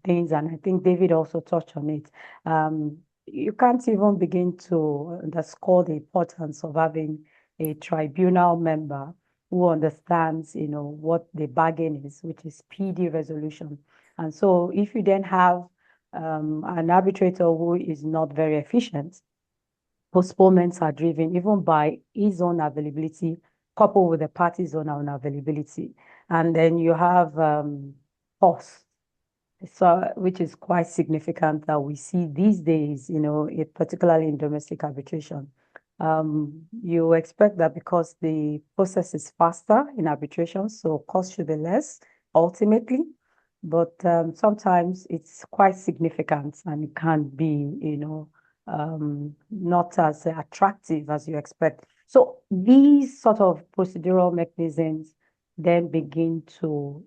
D: things, and I think David also touched on it. You can't even begin to underscore the importance of having a tribunal member who understands, what the bargain is, which is speedy resolution. And so if you then have an arbitrator who is not very efficient, postponements are driven even by his own availability, coupled with the party's own unavailability. And then you have costs, so which is quite significant that we see these days, particularly in domestic arbitration. You expect that because the process is faster in arbitration, so cost should be less ultimately, but sometimes it's quite significant and it can be, not as attractive as you expect. So these sort of procedural mechanisms then begin to,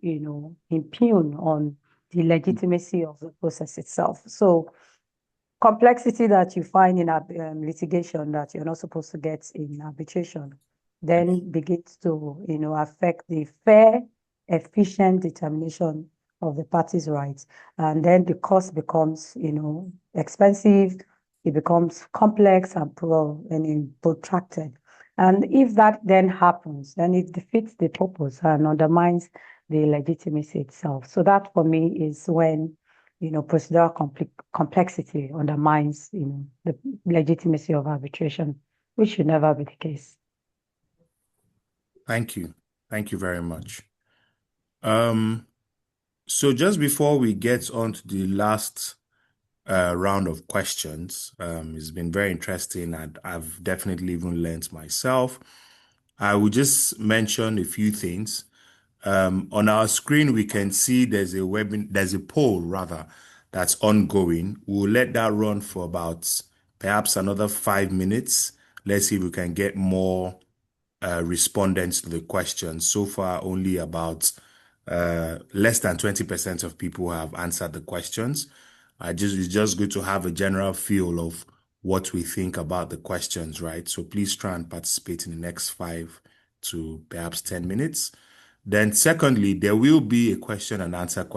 D: impugn on the legitimacy of the process itself. So complexity that you find in litigation that you're not supposed to get in arbitration then begins to, affect the fair, efficient determination of the parties' rights. And then the cost becomes, expensive, it becomes complex and protracted. And if that then happens, then it defeats the purpose and undermines the legitimacy itself. So that for me is when procedural complexity undermines, the legitimacy of arbitration, which should never be the case.
E: Thank you. Thank you very much. So just before we get on to the last round of questions, it's been very interesting and I've definitely even learned myself. I will just mention a few things. On our screen, we can see there's a poll rather that's ongoing. We'll let that run for about perhaps another 5 minutes. Let's see if we can get more respondents to the questions. So far, only about less than 20% of people have answered the questions. It's just good to have a general feel of what we think about the questions, right? So please try and participate in the next 5 to perhaps 10 minutes. Then secondly, there will be a question and answer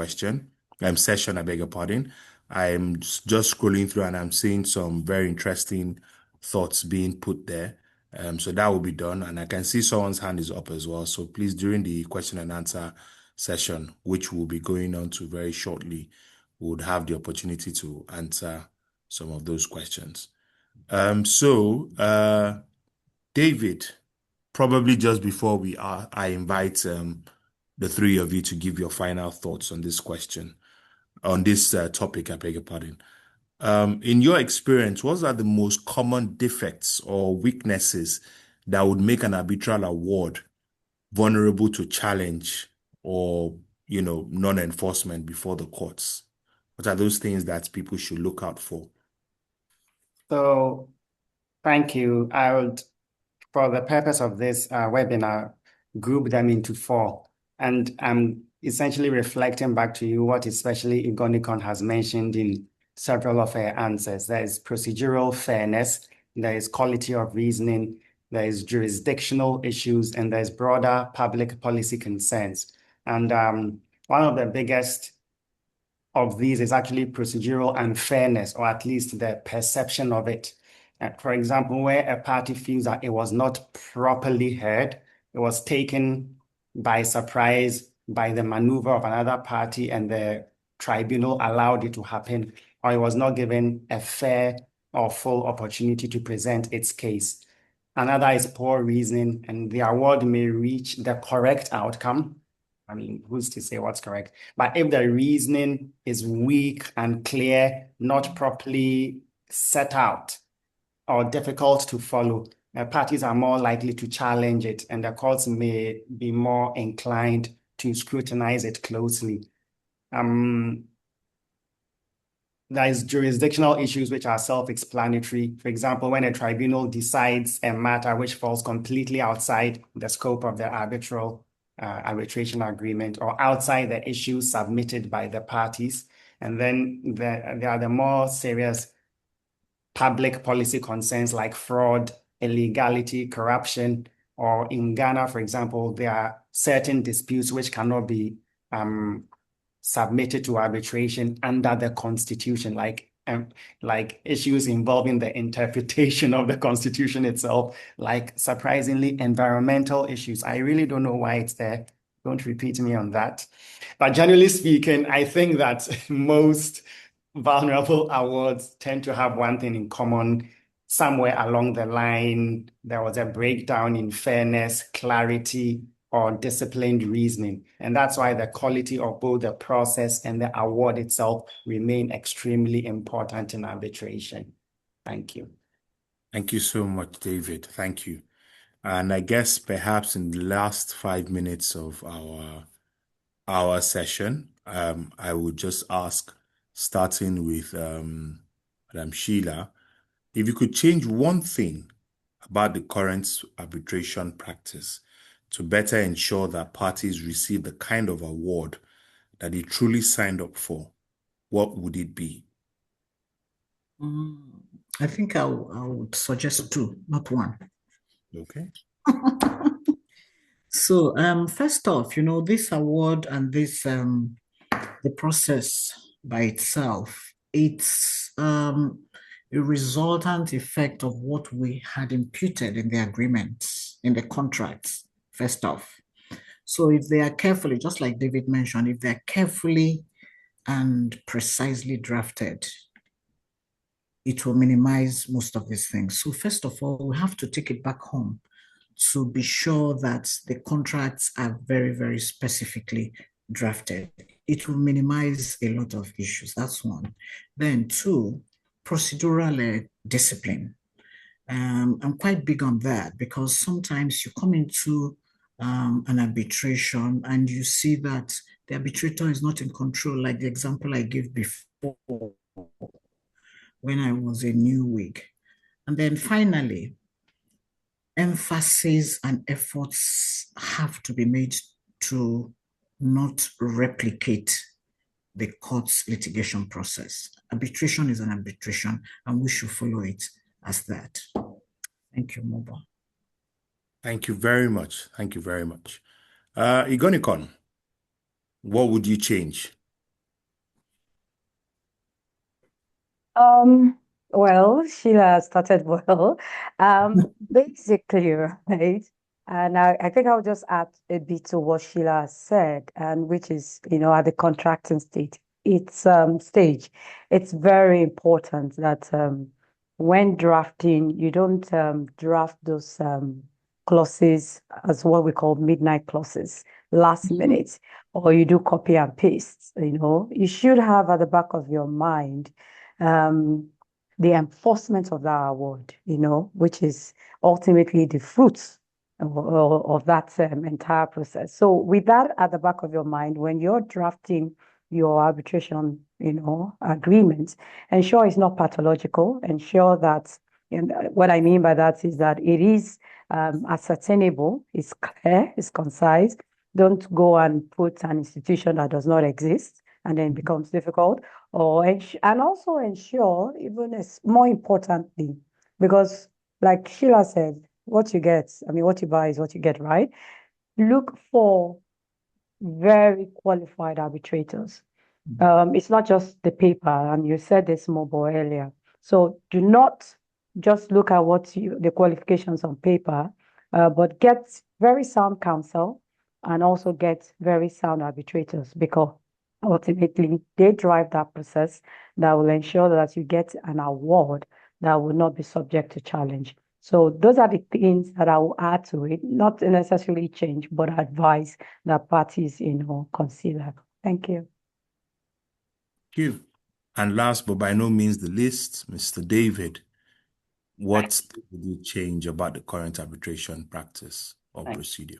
E: session, I beg your pardon. I'm just scrolling through and I'm seeing some very interesting thoughts being put there. So that will be done. And I can see someone's hand is up as well. So please, during the question and answer session, which we'll be going on to very shortly, we would have the opportunity to answer some of those questions. David, probably just before I invite the three of you to give your final thoughts on this question, on this topic, I beg your pardon. In your experience, what are the most common defects or weaknesses that would make an arbitral award vulnerable to challenge or, non-enforcement before the courts? What are those things that people should look out for?
C: So, thank you. I would, for the purpose of this webinar, group them into 4. And I'm essentially reflecting back to you what especially Igonikon has mentioned in several of her answers. There is procedural fairness, there is quality of reasoning, there is jurisdictional issues, and there's broader public policy concerns. And one of the biggest of these is actually procedural unfairness, or at least the perception of it. For example, where a party feels that it was not properly heard, it was taken by surprise by the maneuver of another party, and the tribunal allowed it to happen, or it was not given a fair or full opportunity to present its case. Another is poor reasoning, and the award may reach the correct outcome. I mean, who's to say what's correct? But if the reasoning is weak and clear, not properly set out, or difficult to follow, parties are more likely to challenge it, and the courts may be more inclined to scrutinize it closely. There is jurisdictional issues which are self-explanatory. For example, when a tribunal decides a matter which falls completely outside the scope of the arbitration agreement or outside the issues submitted by the parties, and then there are the more serious public policy concerns like fraud, illegality, corruption, or in Ghana, for example, there are certain disputes which cannot be submitted to arbitration under the Constitution, like issues involving the interpretation of the Constitution itself, like surprisingly environmental issues. I really don't know why it's there. Don't repeat me on that. But generally speaking, I think that most vulnerable awards tend to have one thing in common. Somewhere along the line, there was a breakdown in fairness, clarity, or disciplined reasoning. And that's why the quality of both the process and the award itself remain extremely important in arbitration. Thank you.
E: Thank you so much, David. Thank you. And I guess perhaps in the last 5 minutes of our session, I would just ask, starting with Madam Sheila, if you could change one thing about the current arbitration practice to better ensure that parties receive the kind of award that they truly signed up for, what would it be?
B: I think I would suggest 2, not 1.
E: Okay.
B: So, first off, this award and this the process by itself, it's a resultant effect of what we had imputed in the agreements, in the contracts, first off. So if they are carefully, just like David mentioned, if they're carefully and precisely drafted, it will minimize most of these things. So first of all, we have to take it back home to be sure that the contracts are very, very specifically drafted. It will minimize a lot of issues. That's 1. Then 2, procedural discipline. I'm quite big on that because sometimes you come into an arbitration and you see that the arbitrator is not in control, like the example I gave before when I was a new wig. And then finally, emphasis and efforts have to be made to not replicate the court's litigation process. Arbitration is an arbitration, and we should follow it as that. Thank you, Mobo.
E: Thank you very much. Thank you very much. Igonikon, what would you change?
D: Well, Sheila started well. Basically, right? And I think I'll just add a bit to what Sheila said, and which is, at the contracting stage, stage, it's very important that when drafting, you don't draft those clauses as what we call midnight clauses, last minute, or you do copy and paste. You should have at the back of your mind the enforcement of that award, which is ultimately the fruits of that entire process. So with that at the back of your mind, when you're drafting your arbitration, agreement, ensure it's not pathological, ensure that, what I mean by that is that it is ascertainable, it's clear, it's concise. Don't go and put an institution that does not exist and then becomes difficult. And also ensure, even more importantly, because like Sheila said, what you buy is what you get, right? Look for very qualified arbitrators. It's not just the paper, and you said this Mobo earlier. So do not just look at the qualifications on paper, but get very sound counsel and also get very sound arbitrators, because ultimately they drive that process that will ensure that you get an award that will not be subject to challenge. So those are the things that I will add to it, not necessarily change, but advise that parties, consider. Thank you.
E: Thank you. And last but by no means the least, Mr. David, what did you change about the current arbitration practice or
C: Thank
E: procedure?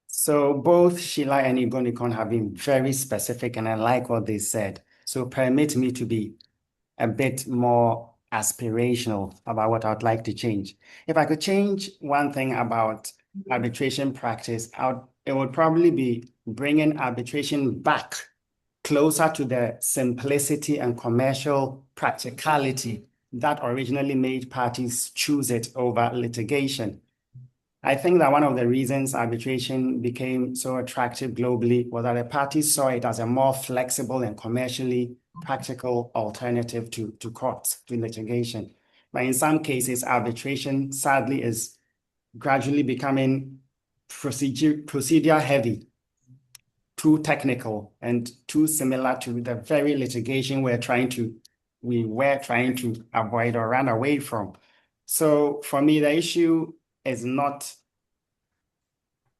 C: So both Sheila and Igonikon have been very specific, and I like what they said. So permit me to be a bit more aspirational about what I'd like to change. If I could change one thing about arbitration practice, it would probably be bringing arbitration back closer to the simplicity and commercial practicality that originally made parties choose it over litigation. I think that one of the reasons arbitration became so attractive globally was that the parties saw it as a more flexible and commercially practical alternative to courts, to litigation. But in some cases, arbitration sadly is gradually becoming procedure heavy, too technical, and too similar to the very litigation we were trying to avoid or run away from. So for me, the issue is not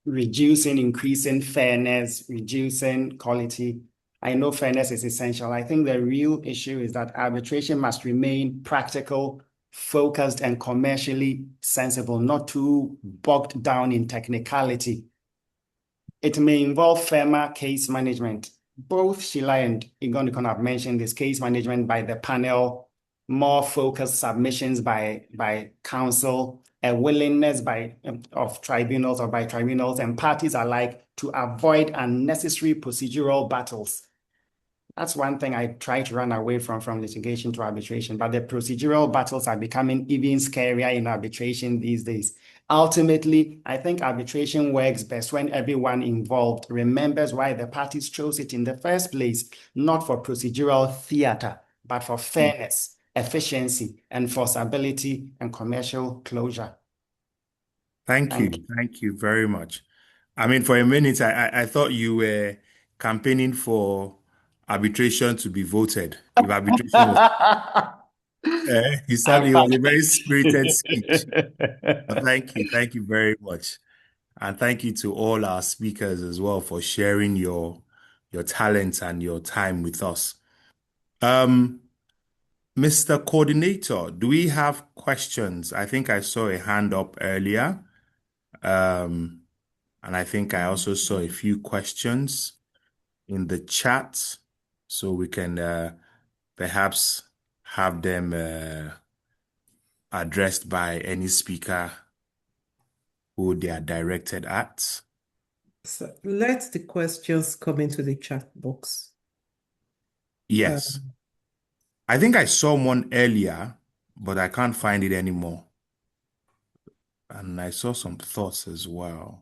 C: increasing fairness, reducing quality. I know fairness is essential. I think the real issue is that arbitration must remain practical, focused, and commercially sensible, not too bogged down in technicality. It may involve firmer case management. Both Sheila and Igonikon have mentioned this case management by the panel, more focused submissions by counsel, a willingness of tribunals or by tribunals and parties alike to avoid unnecessary procedural battles. That's one thing I try to run away from litigation to arbitration, but the procedural battles are becoming even scarier in arbitration these days. Ultimately, I think arbitration works best when everyone involved remembers why the parties chose it in the first place, not for procedural theater, but for fairness, efficiency, enforceability, and commercial closure.
E: Thank you. Thank you very much. I mean, for a minute, I thought you were campaigning for arbitration to be voted. If arbitration was, it was a very spirited speech. Thank you. Thank you very much. And thank you to all our speakers as well for sharing your talents and your time with us. Mr. Coordinator, do we have questions? I think I saw a hand up earlier. And I think I also saw a few questions in the chat, so we can perhaps have them addressed by any speaker who they are directed at.
F: So let the questions come into the chat box.
E: Yes. I think I saw one earlier, but I can't find it anymore. And I saw some thoughts as well.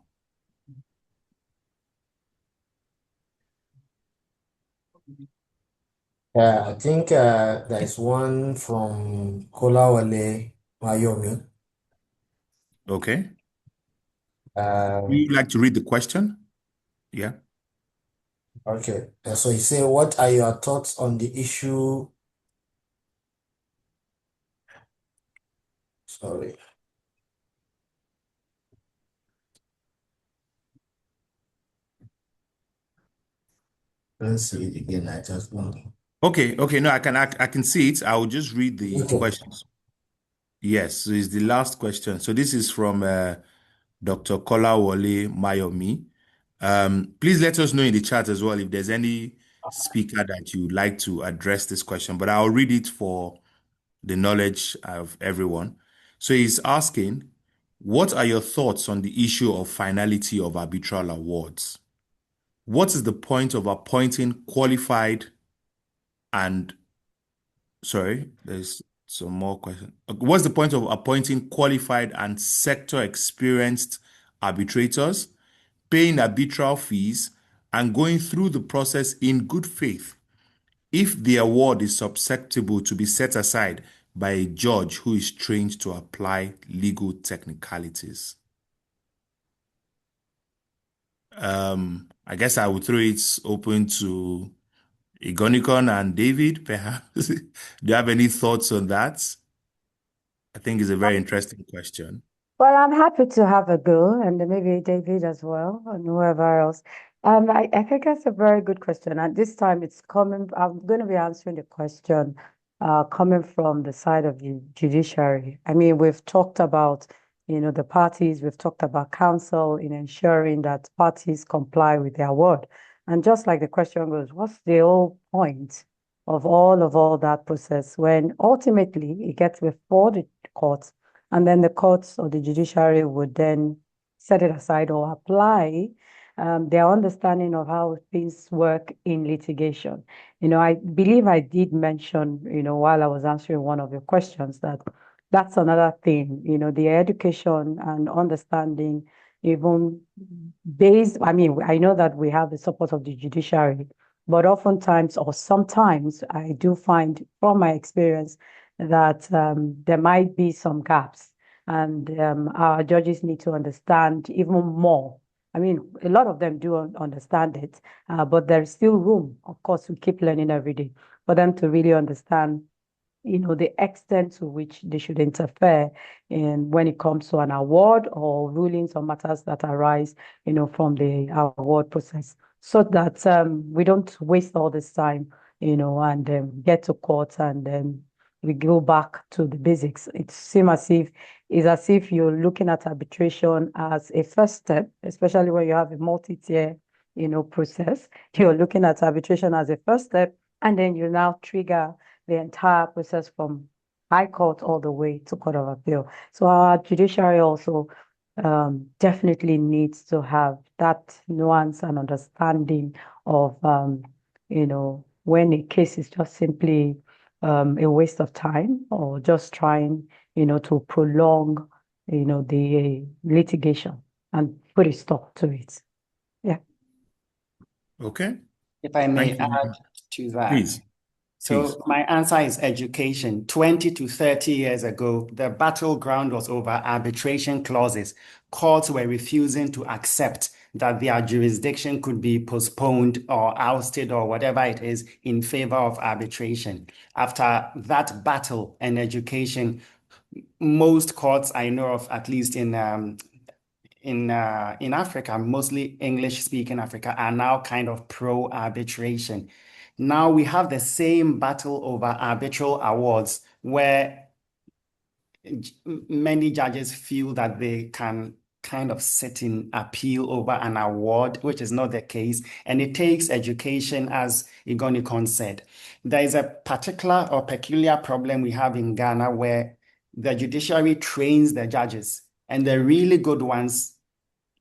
A: I think there's one from Kolawale Mayomi.
E: Okay. Would you like to read the question? Yeah.
A: Okay. So he said, what are your thoughts on the issue? Sorry. Let's see it again. I just want.
E: Okay. No, I can see it. I will just read the
A: Okay.
E: questions. Yes, so it's the last question. So this is from Dr. Kolawole Mayomi. Please let us know in the chat as well if there's any speaker that you'd like to address this question, but I'll read it for the knowledge of everyone. So he's asking, what are your thoughts on the issue of finality of arbitral awards? What is the point of appointing qualified and, sorry, there's some more questions. What's the point of appointing qualified and sector experienced arbitrators, paying arbitral fees, and going through the process in good faith if the award is susceptible to be set aside by a judge who is trained to apply legal technicalities? I guess I would throw it open to Igonikon and David, perhaps, do you have any thoughts on that? I think it's a very interesting question.
D: Well, I'm happy to have a go, and then maybe David as well, and whoever else. I think that's a very good question. And this time it's coming, I'm going to be answering the question coming from the side of the judiciary. I mean, we've talked about, the parties, we've talked about counsel in ensuring that parties comply with their word. And just like the question goes, what's the whole point of all that process when ultimately it gets before the court? And then the courts or the judiciary would then set it aside or apply their understanding of how things work in litigation. I believe I did mention, while I was answering one of your questions, that that's another thing, the education and understanding, even based, I mean, I know that we have the support of the judiciary, but oftentimes or sometimes I do find from my experience that there might be some gaps, and our judges need to understand even more. I mean, a lot of them do understand it, but there's still room, of course, we keep learning every day for them to really understand, the extent to which they should interfere in when it comes to an award or rulings or matters that arise, from the award process, so that we don't waste all this time, and get to court and then we go back to the basics. It seems as if you're looking at arbitration as a first step, especially when you have a multi-tier, process. You're looking at arbitration as a first step, and then you now trigger the entire process from High Court all the way to Court of Appeal. So our judiciary also definitely needs to have that nuance and understanding of, when a case is just simply a waste of time or just trying, to prolong, the litigation and put a stop to it. Yeah.
E: Okay.
C: If I may
E: Thank you.
C: add to that.
E: Please.
C: So my answer is education. 20 to 30 years ago, the battleground was over arbitration clauses. Courts were refusing to accept that their jurisdiction could be postponed or ousted or whatever it is in favor of arbitration. After that battle and education, most courts I know of, at least in Africa, mostly English-speaking Africa, are now kind of pro-arbitration. Now we have the same battle over arbitral awards where many judges feel that they can kind of sit in appeal over an award, which is not the case. And it takes education, as Igonikon said. There is a particular or peculiar problem we have in Ghana where the judiciary trains the judges, and the really good ones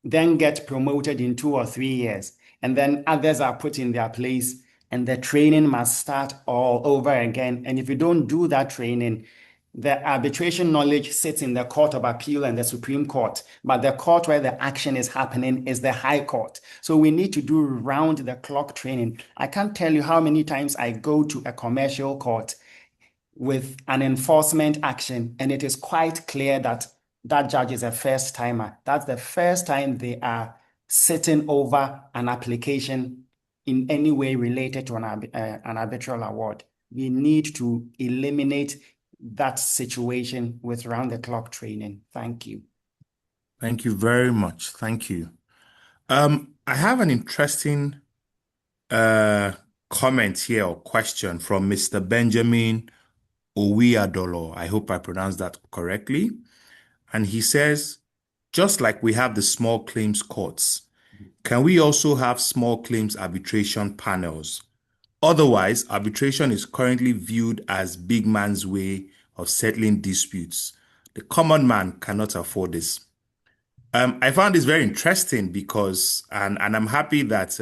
C: then get promoted in 2 or 3 years, and then others are put in their place, and the training must start all over again. And if you don't do that training, the arbitration knowledge sits in the Court of Appeal and the Supreme Court, but the court where the action is happening is the High Court. So we need to do round-the-clock training. I can't tell you how many times I go to a commercial court with an enforcement action, and it is quite clear that that judge is a first timer. That's the first time they are sitting over an application in any way related to an arbitral award. We need to eliminate that situation with round-the-clock training. Thank you.
E: Thank you very much. Thank you. I have an interesting comment here or question from Mr. Benjamin Owiadolo. I hope I pronounced that correctly. And he says, just like we have the small claims courts, can we also have small claims arbitration panels? Otherwise, arbitration is currently viewed as big man's way of settling disputes. The common man cannot afford this. I found this very interesting because, and I'm happy that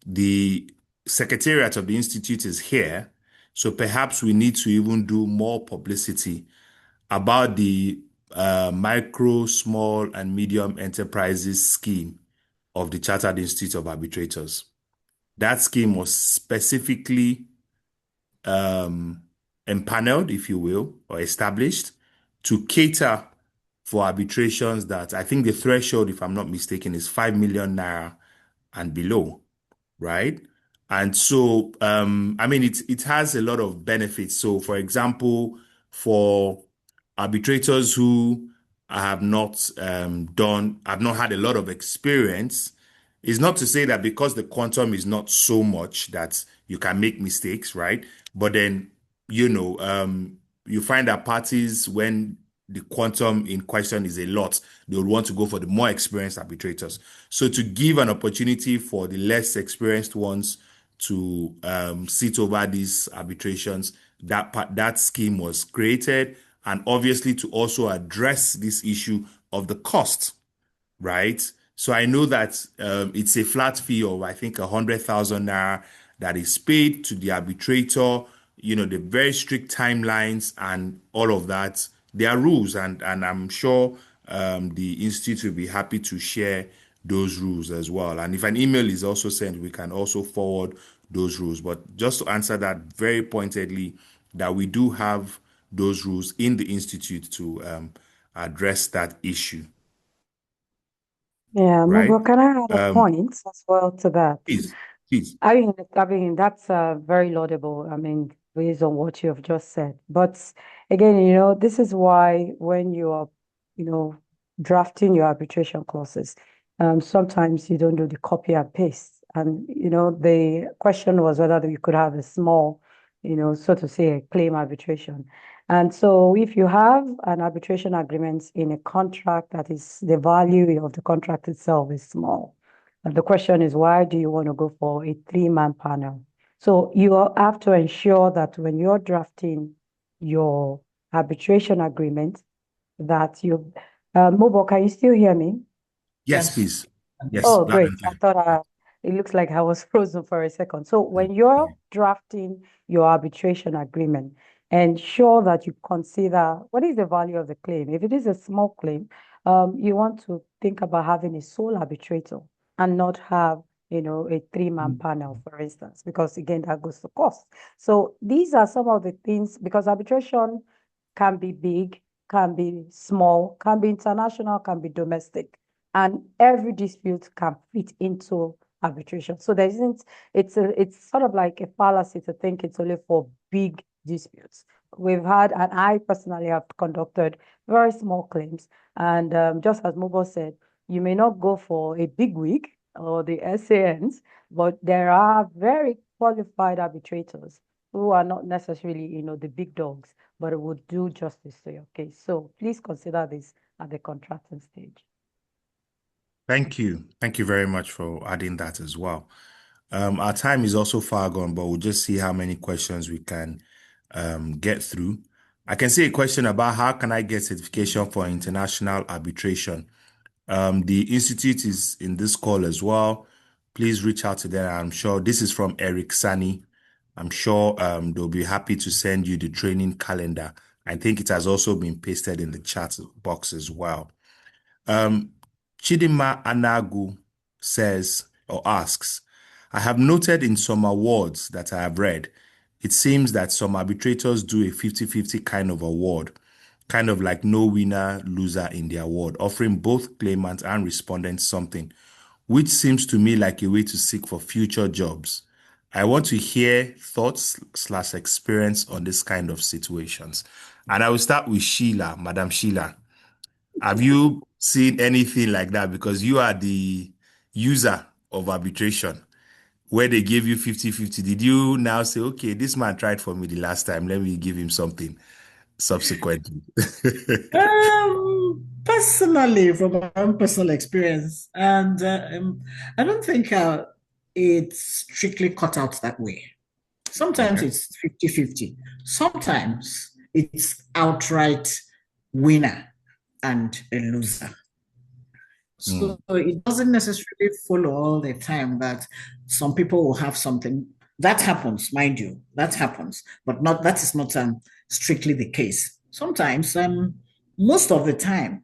E: the secretariat of the Institute is here. So perhaps we need to even do more publicity about the micro, small, and medium enterprises scheme of the Chartered Institute of Arbitrators. That scheme was specifically empaneled, if you will, or established to cater for arbitrations that I think the threshold, if I'm not mistaken, is 5 million naira and below, right? And so, I mean, it has a lot of benefits. So, for example, for arbitrators who have not have not had a lot of experience, is not to say that because the quantum is not so much that you can make mistakes, right? But then, you find that parties, when the quantum in question is a lot, they would want to go for the more experienced arbitrators. So to give an opportunity for the less experienced ones to sit over these arbitrations, that scheme was created, and obviously to also address this issue of the cost, right? So I know that it's a flat fee of, I think, 100,000 naira that is paid to the arbitrator. The very strict timelines and all of that. There are rules, and I'm sure the institute will be happy to share those rules as well. And if an email is also sent, we can also forward those rules. But just to answer that very pointedly, that we do have those rules in the institute to address that issue.
D: Yeah,
E: Right?
D: Mugo, can I add a point as well to that?
E: Please.
D: I mean that's very laudable. I mean, based on what you have just said. But again, this is why when you are, drafting your arbitration clauses, sometimes you don't do the copy and paste. And the question was whether you could have a small, so to say, a claim arbitration. And so if you have an arbitration agreement in a contract that is the value of the contract itself is small, and the question is, why do you want to go for a 3-man panel? So you have to ensure that when you're drafting your arbitration agreement, that you, Mobo, can you still hear me?
E: Yes, please. Yes,
D: Oh,
E: loud
D: great.
E: and
D: I
E: clear.
D: thought it looks like I was frozen for a second. So when you're drafting your arbitration agreement, ensure that you consider what is the value of the claim. If it is a small claim, you want to think about having a sole arbitrator and not have, a 3-man panel, for instance, because again, that goes to cost. So these are some of the things, because arbitration can be big, can be small, can be international, can be domestic, and every dispute can fit into arbitration. So there isn't, it's sort of like a fallacy to think it's only for big disputes. We've had, and I personally have conducted very small claims. And just as Mobo said, you may not go for a big wig or the SANs, but there are very qualified arbitrators who are not necessarily, the big dogs, but it would do justice to your case. So please consider this at the contracting stage.
E: Thank you. Thank you very much for adding that as well. Our time is also far gone, but we'll just see how many questions we can get through. I can see a question about how can I get certification for international arbitration. The institute is in this call as well. Please reach out to them. I'm sure this is from Eric Sani. I'm sure they'll be happy to send you the training calendar. I think it has also been pasted in the chat box as well. Chidima Anagu says or asks, I have noted in some awards that I have read, it seems that some arbitrators do a 50-50 kind of award, kind of like no winner, loser in the award, offering both claimants and respondents something, which seems to me like a way to seek for future jobs. I want to hear thoughts/experience on this kind of situations. And I will start with Sheila, Madam Sheila. Have you seen anything like that? Because you are the user of arbitration, where they gave you 50-50. Did you now say, okay, this man tried for me the last time, let me give him something subsequently?
B: Personally, from my own personal experience, and I don't think it's strictly cut out that way. Sometimes
E: Okay.
B: it's 50-50. Sometimes it's outright winner and a loser. So it doesn't necessarily follow all the time that some people will have something. That happens, mind you, that happens, but that is not strictly the case. Sometimes, most of the time,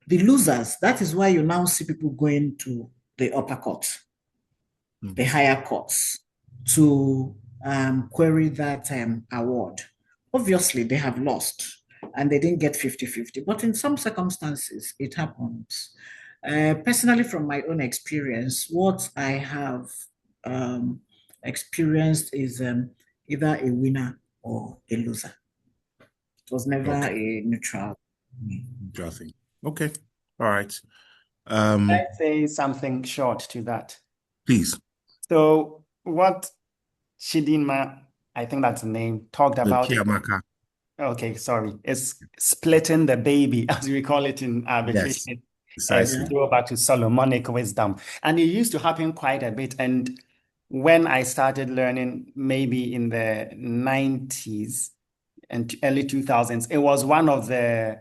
B: the losers, that is why you now see people going to the upper court, the higher courts, to query that award. Obviously, they have lost and they didn't get 50-50, but in some circumstances, it happens. Personally, from my own experience, what I have experienced is either a winner or a loser. It was never
E: Okay.
B: a neutral.
E: Interesting. Okay. All right.
C: I say something short to that.
E: Please.
C: So what Chidinma, I think that's the name, talked about.
E: Chiamaka.
C: Okay, sorry. It's splitting the baby, as we call it in arbitration.
E: Yes,
C: As
E: precisely.
C: we go back to Solomonic wisdom. And it used to happen quite a bit. And when I started learning, maybe in the 90s and early 2000s, it was one of the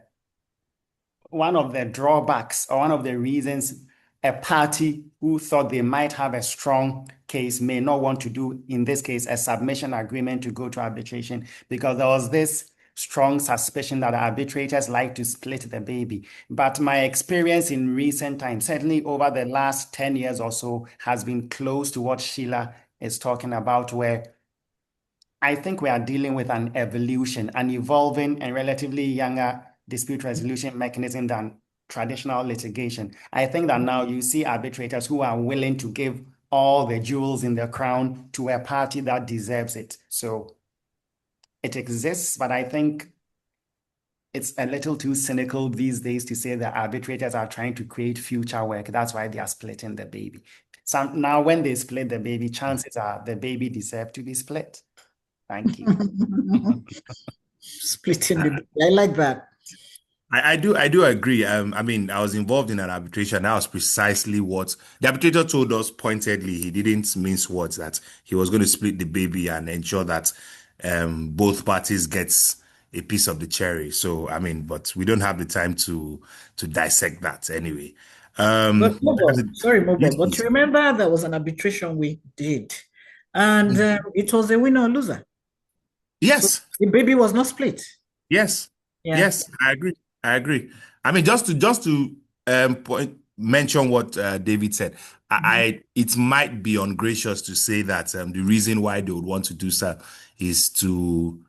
C: drawbacks or one of the reasons a party who thought they might have a strong case may not want to do, in this case, a submission agreement to go to arbitration, because there was this strong suspicion that arbitrators like to split the baby. But my experience in recent times, certainly over the last 10 years or so, has been close to what Sheila is talking about, where I think we are dealing with an evolution, an evolving and relatively younger dispute resolution mechanism than traditional litigation. I think that now you see arbitrators who are willing to give all the jewels in the crown to a party that deserves it. So it exists, but I think it's a little too cynical these days to say that arbitrators are trying to create future work. That's why they are splitting the baby. Now, when they split the baby, chances are the baby deserves to be split. Thank you.
B: Splitting the baby. I like that.
E: I do agree. I mean, I was involved in an arbitration. That was precisely what the arbitrator told us pointedly. He didn't mince words that he was going to split the baby and ensure that both parties gets a piece of the cherry. So, I mean, but we don't have the time to dissect that anyway.
B: But sorry,
E: Yes,
B: Mobo, but
E: please.
B: remember there was an arbitration we did, and it was a winner or loser. So
E: Yes.
B: the baby was not split.
E: Yes.
B: Yeah.
E: Yes, I agree. I agree. I mean, just to mention what David said, it might be ungracious to say that the reason why they would want to do so is to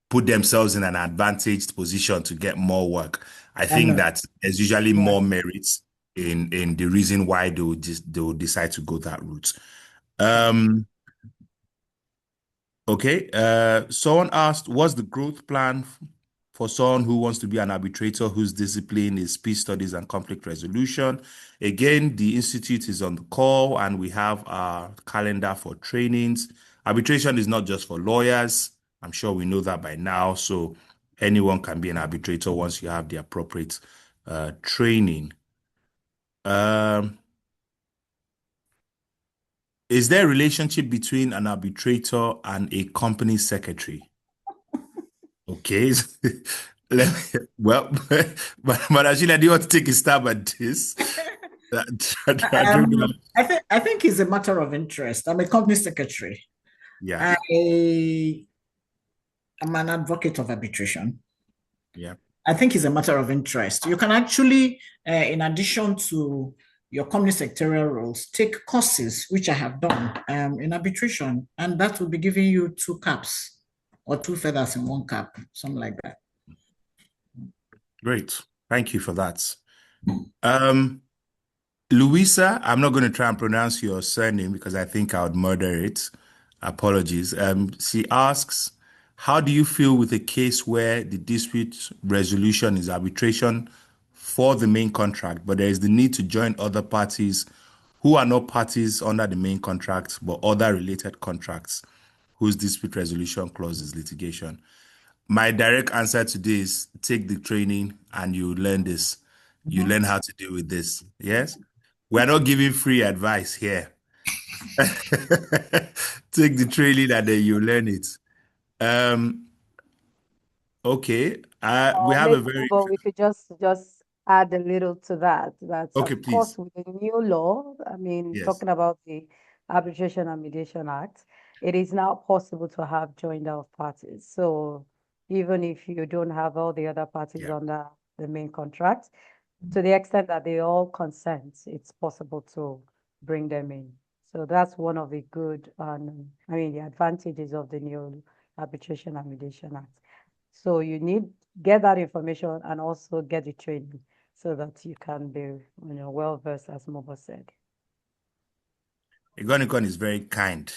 E: put themselves in an advantaged position to get more work. I think that there's usually more merits in the reason why they would decide to go that route. Okay. Someone asked, what's the growth plan for someone who wants to be an arbitrator whose discipline is peace studies and conflict resolution? Again, the Institute is on the call and we have our calendar for trainings. Arbitration is not just for lawyers. I'm sure we know that by now. So anyone can be an arbitrator once you have the appropriate training. Is there a relationship between an arbitrator and a company secretary? Okay. Well, but Sheila, do you want to take a stab at this? I don't know.
B: I think it's a matter of interest. I'm a company secretary.
E: Yeah.
B: I'm an advocate of arbitration.
E: Yeah.
B: I think it's a matter of interest. You can actually, in addition to your company secretarial roles, take courses, which I have done in arbitration, and that will be giving you 2 caps or 2 feathers in 1 cap, something like that.
E: Great. Thank you for that. Louisa, I'm not going to try and pronounce your surname because I think I would murder it. Apologies. She asks, how do you feel with a case where the dispute resolution is arbitration for the main contract, but there is the need to join other parties who are not parties under the main contract, but other related contracts whose dispute resolution clause is litigation? My direct answer to this is take the training and you learn this. You learn how to deal with this. Yes? We're not giving free advice here. Take the training and then you learn it. Okay. We have a very...
D: But we could just add a little to that. That's
E: Okay,
D: of course
E: please.
D: with the new law. I mean,
E: Yes.
D: talking about the Arbitration and Mediation Act, it is now possible to have joined of parties. So even if you don't have all the other parties under the main contract, to the extent that they all consent, it's possible to bring them in. So that's one of the good, the advantages of the new Arbitration and Mediation Act. So you get that information and also get the training so that you can be, well versed, as Mobo said.
E: Egonicon is very kind.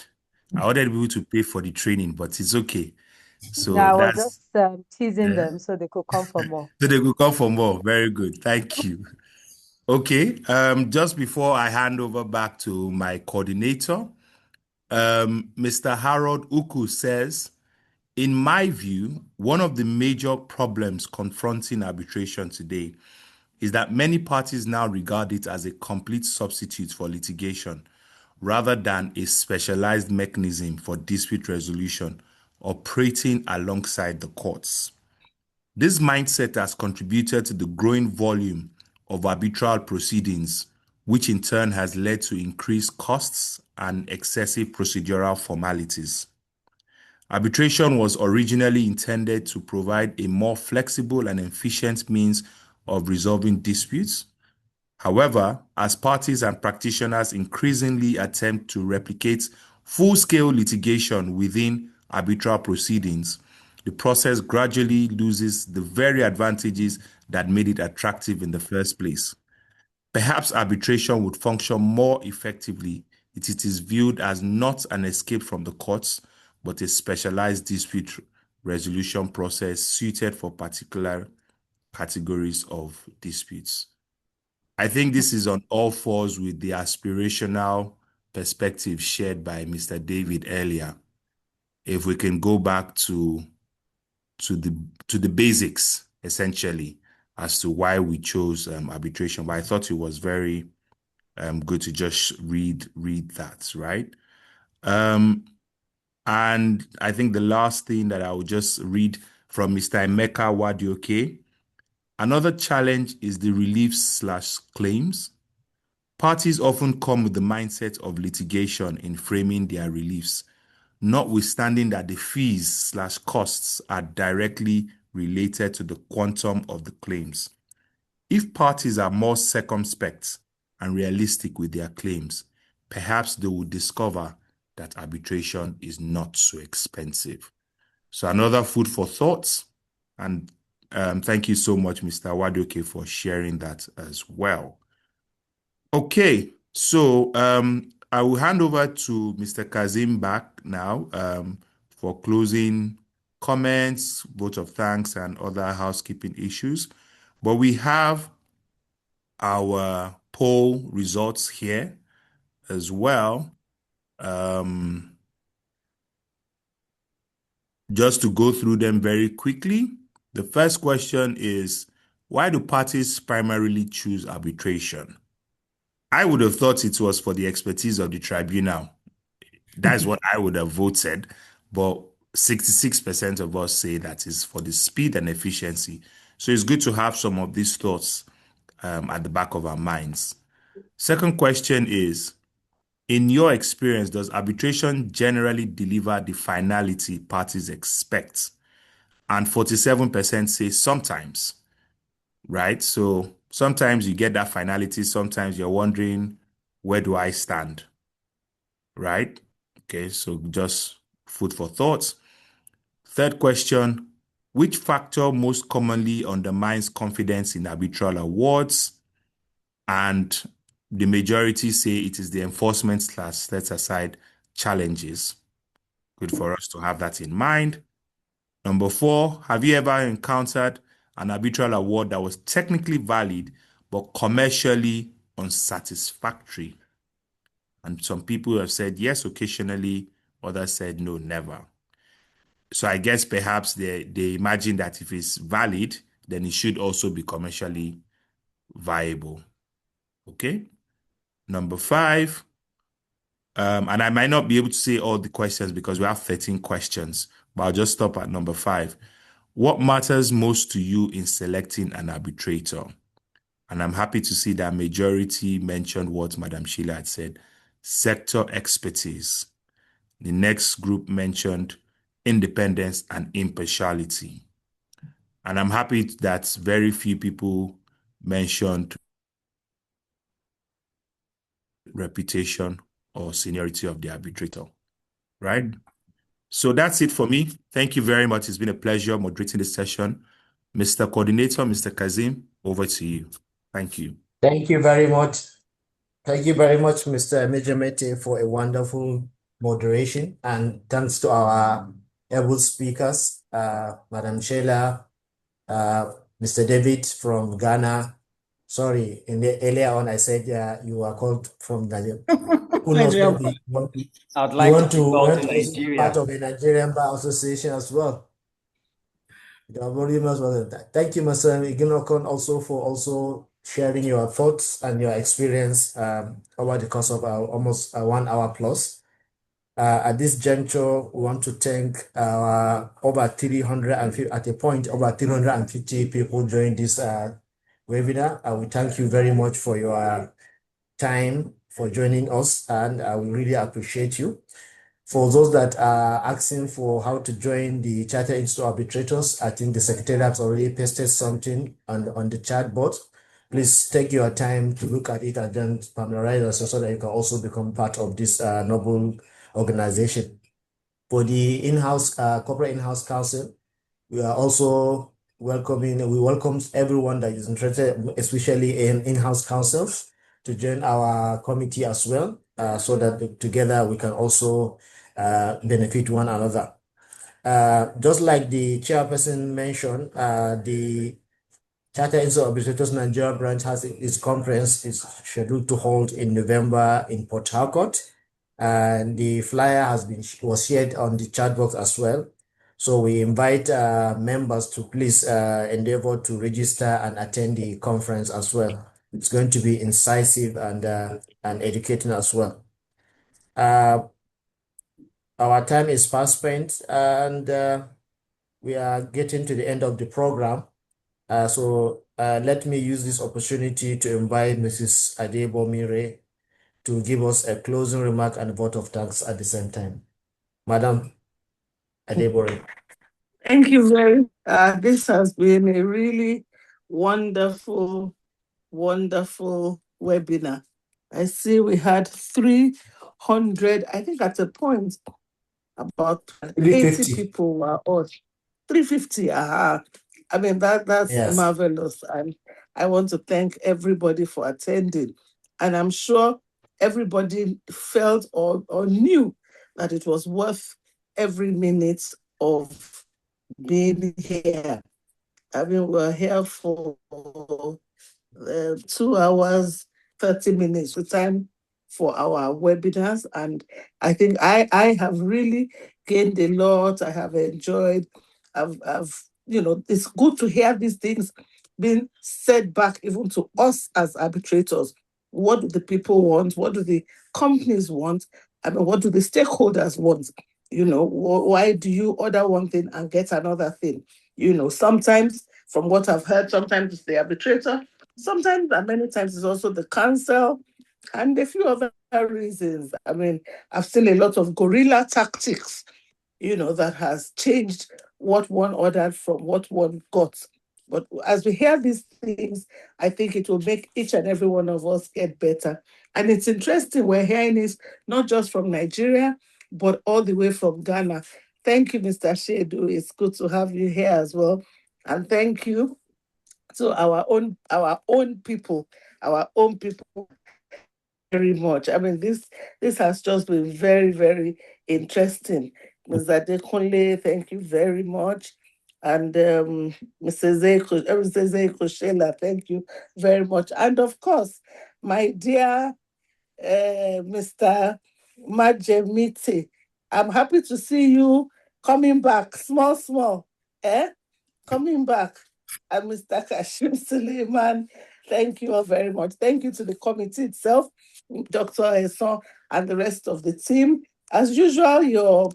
E: I wanted people to pay for the training, but it's okay.
D: No,
E: So
D: I was
E: that's
D: just teasing
E: yeah.
D: them so they could come for more.
E: So they could come for more. Very good. Thank you. Okay. Just before I hand over back to my coordinator, Mr. Harold Uku says, in my view, one of the major problems confronting arbitration today is that many parties now regard it as a complete substitute for litigation rather than a specialized mechanism for dispute resolution operating alongside the courts. This mindset has contributed to the growing volume of arbitral proceedings, which in turn has led to increased costs and excessive procedural formalities. Arbitration was originally intended to provide a more flexible and efficient means of resolving disputes. However, as parties and practitioners increasingly attempt to replicate full-scale litigation within arbitral proceedings, the process gradually loses the very advantages that made it attractive in the first place. Perhaps arbitration would function more effectively if it is viewed as not an escape from the courts, but a specialized dispute resolution process suited for particular categories of disputes. I think this is on all fours with the aspirational perspective shared by Mr. David earlier. If we can go back to the basics, essentially, as to why we chose arbitration. But I thought it was very good to just read that, right? And I think the last thing that I will just read from Mr. Emeka Wadioke. Another challenge is the reliefs/claims. Parties often come with the mindset of litigation in framing their reliefs, notwithstanding that the fees/costs are directly related to the quantum of the claims. If parties are more circumspect and realistic with their claims, perhaps they will discover that arbitration is not so expensive. So another food for thought, and thank you so much, Mr. Wadoke, for sharing that as well. Okay, so I will hand over to Mr. Kazim back now for closing comments, vote of thanks, and other housekeeping issues. But we have our poll results here as well. Just to go through them very quickly. The first question is, why do parties primarily choose arbitration? I would have thought it was for the expertise of the tribunal. That's what I would have voted, but 66% of us say that is for the speed and efficiency. So it's good to have some of these thoughts at the back of our minds. Second question is, in your experience, does arbitration generally deliver the finality parties expect? And 47% say sometimes, right? So sometimes you get that finality, sometimes you're wondering, where do I stand? Right? Okay, so just food for thought. Third question, which factor most commonly undermines confidence in arbitral awards? And the majority say it is the enforcement / set aside challenges. Good for us to have that in mind. Number 4, have you ever encountered an arbitral award that was technically valid but commercially unsatisfactory? And some people have said yes occasionally, others said no, never. So I guess perhaps they imagine that if it's valid, then it should also be commercially viable. Okay. Number 5, and I might not be able to say all the questions because we have 13 questions, but I'll just stop at number 5. What matters most to you in selecting an arbitrator? And I'm happy to see that majority mentioned what Madam Sheila had said, sector expertise. The next group mentioned independence and impartiality. And I'm happy that very few people mentioned reputation or seniority of the arbitrator, right? So that's it for me. Thank you very much. It's been a pleasure moderating this session. Mr. Coordinator, Mr. Kazim, over to you. Thank you.
A: Thank you very much. Thank you very much, Mr. Mejamete, for a wonderful moderation. And thanks to our able speakers, Madam Sheila, Mr. David from Ghana. Sorry, earlier on I said you are called from Nigeria. Who knows, maybe
C: I'd
A: you
C: like
A: want
C: to
A: to
C: go to
A: also be
C: Nigeria.
A: part of a Nigerian Bar Association as well. You are very much welcome. Thank you, Mr. Iginokon, also for also sharing your thoughts and your experience over the course of almost 1 hour plus. At this juncture, we want to thank our over 350, at a point, over 350 people joined this webinar. We thank you very much for your time, for joining us, and we really appreciate you. For those that are asking for how to join the Charter Institute Arbitrators, I think the Secretary has already pasted something on the chat board. Please take your time to look at it and then familiarize yourself so that you can also become part of this noble organization. For the in-house corporate in-house council, we are also we welcome everyone that is interested, especially in in-house councils, to join our committee as well, so that together we can also benefit one another. Just like the chairperson mentioned, the Charter Institute of Arbitrators Nigeria branch has its conference is scheduled to hold in November in Port Harcourt, and the flyer was shared on the chat box as well. So we invite members to please endeavor to register and attend the conference as well. It's going to be incisive and educating as well. Our time is fast spent, and we are getting to the end of the program. So let me use this opportunity to invite Mrs. Adebomire to give us a closing remark and vote of thanks at the same time. Madam Adebore.
G: Thank you very much. This has been a really wonderful, wonderful webinar. I see we had 300, I think at a point, about 80 people were on. 350, I mean, that's yes. Marvelous. And I want to thank everybody for attending. And I'm sure everybody felt or knew that it was worth every minute of being here. I mean, we're here for 2 hours, 30 minutes, the time for our webinars. And I think I have really gained a lot. I have enjoyed, I've it's good to hear these things being said back even to us as arbitrators. What do the people want? What do the companies want? I mean, what do the stakeholders want? Why do you order one thing and get another thing? Sometimes from what I've heard, sometimes it's the arbitrator, sometimes and many times it's also the counsel and a few other reasons. I mean, I've seen a lot of guerrilla tactics, that has changed what one ordered from what one got. But as we hear these things, I think it will make each and every one of us get better. And it's interesting, we're hearing this not just from Nigeria, but all the way from Ghana. Thank you, Mr. Shedu. It's good to have you here as well. And thank you to our own people very much. I mean, this has just been very, very interesting. Mr. Adekunle, thank you very much. And Mrs. Zeko Shela, thank you very much. And of course, my dear Mr. Majemite, I'm happy to see you coming back, small, coming back. And Mr. Kashim Suleiman, thank you all very much. Thank you to the committee itself, Dr. Esson, and the rest of the team. As usual, your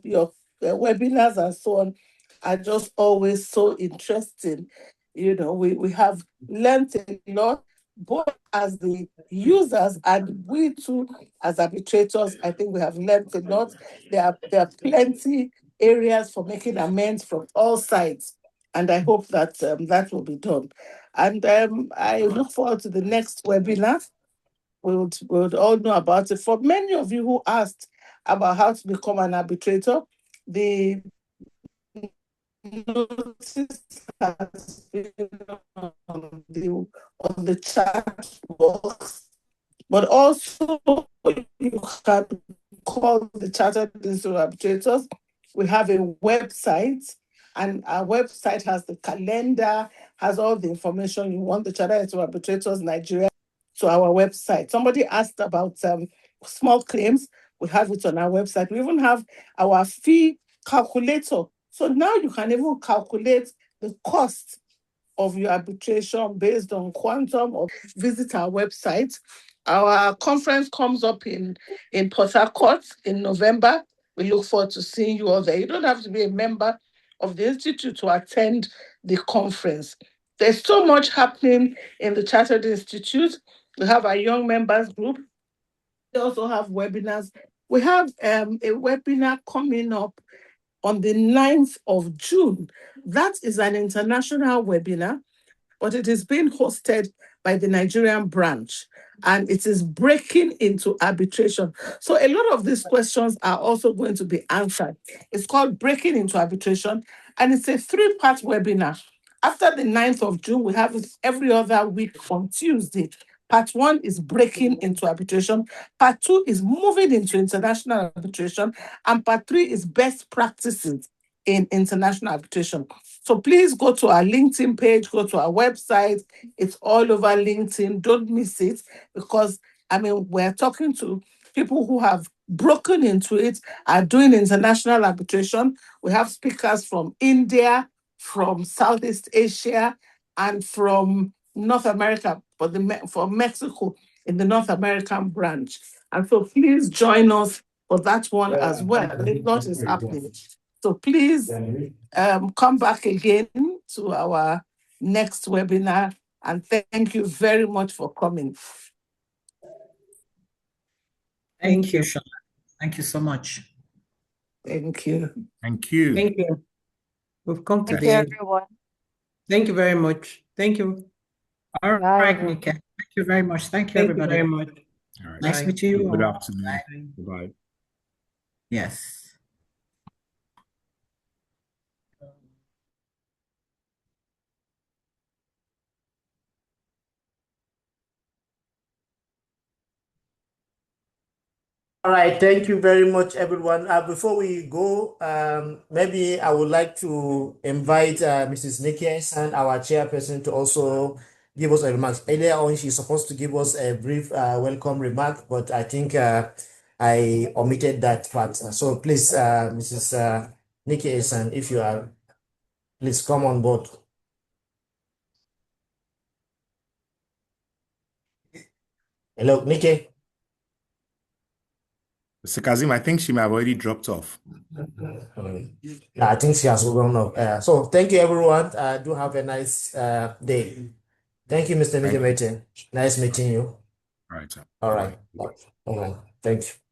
G: webinars and so on are just always so interesting. We have learned a lot, both as the users and we too as arbitrators. I think we have learned a lot. There are plenty areas for making amends from all sides. And I hope that that will be done. And I look forward to the next webinar. We'll all know about it. For many of you who asked about how to become an arbitrator, the notice has been on the chat box. But also, you can call the Chartered Institute of Arbitrators. We have a website, and our website has the calendar, has all the information you want. The Chartered Institute of Arbitrators Nigeria to our website. Somebody asked about small claims. We have it on our website. We even have our fee calculator. So now you can even calculate the cost of your arbitration based on quantum, or visit our website. Our conference comes up in Port Harcourt in November. We look forward to seeing you all there. You don't have to be a member of the Institute to attend the conference. There's so much happening in the Chartered Institute. We have our young members group. We also have webinars. We have a webinar coming up on the 9th of June. That is an international webinar, but it is being hosted by the Nigerian branch, and it is breaking into arbitration. So a lot of these questions are also going to be answered. It's called Breaking into Arbitration, and it's a 3-part webinar. After the 9th of June, we have it every other week on Tuesday. Part 1 is breaking into arbitration. Part 2 is moving into international arbitration. And part 3 is best practices in international arbitration. So please go to our LinkedIn page, go to our website. It's all over LinkedIn. Don't miss it, because we're talking to people who have broken into it, are doing international arbitration. We have speakers from India, from Southeast Asia, and from North America, for Mexico in the North American branch. And so please join us for that one as well. A lot is happening. So please come back again to our next webinar, and thank you very much for coming.
B: Thank you, Shola. Thank you so much.
G: Thank you.
E: Thank you.
F: Thank you. We've come to
D: Thank
F: the
D: you,
F: end.
D: everyone.
F: Thank you very much. Thank you.
B: All
D: Bye,
B: right,
D: everyone.
B: Nika. Thank you very much. Thank you,
F: Thank you
B: everybody.
F: very much.
E: All right.
B: Nice
F: Bye.
B: meeting you
E: Good
B: all.
E: afternoon.
B: Bye.
E: Bye.
B: Yes.
A: All right, thank you very much, everyone. Before we go, maybe I would like to invite Mrs. Nikki Esan, our chairperson, to also give us a remark. Earlier on, she's supposed to give us a brief welcome remark, but I think I omitted that part. So please, Mrs. Nikki Esan, if you are, please come on board. Hello, Nikki.
E: Mr. Kazim, I think she may have already dropped off.
A: I think she has gone off. So thank you, everyone. Do have a nice day. Thank you, Mr.
E: Thank you.
A: Mijimete. Nice meeting you.
E: All right, sir.
A: All
E: Bye.
A: right. All right. Thank you.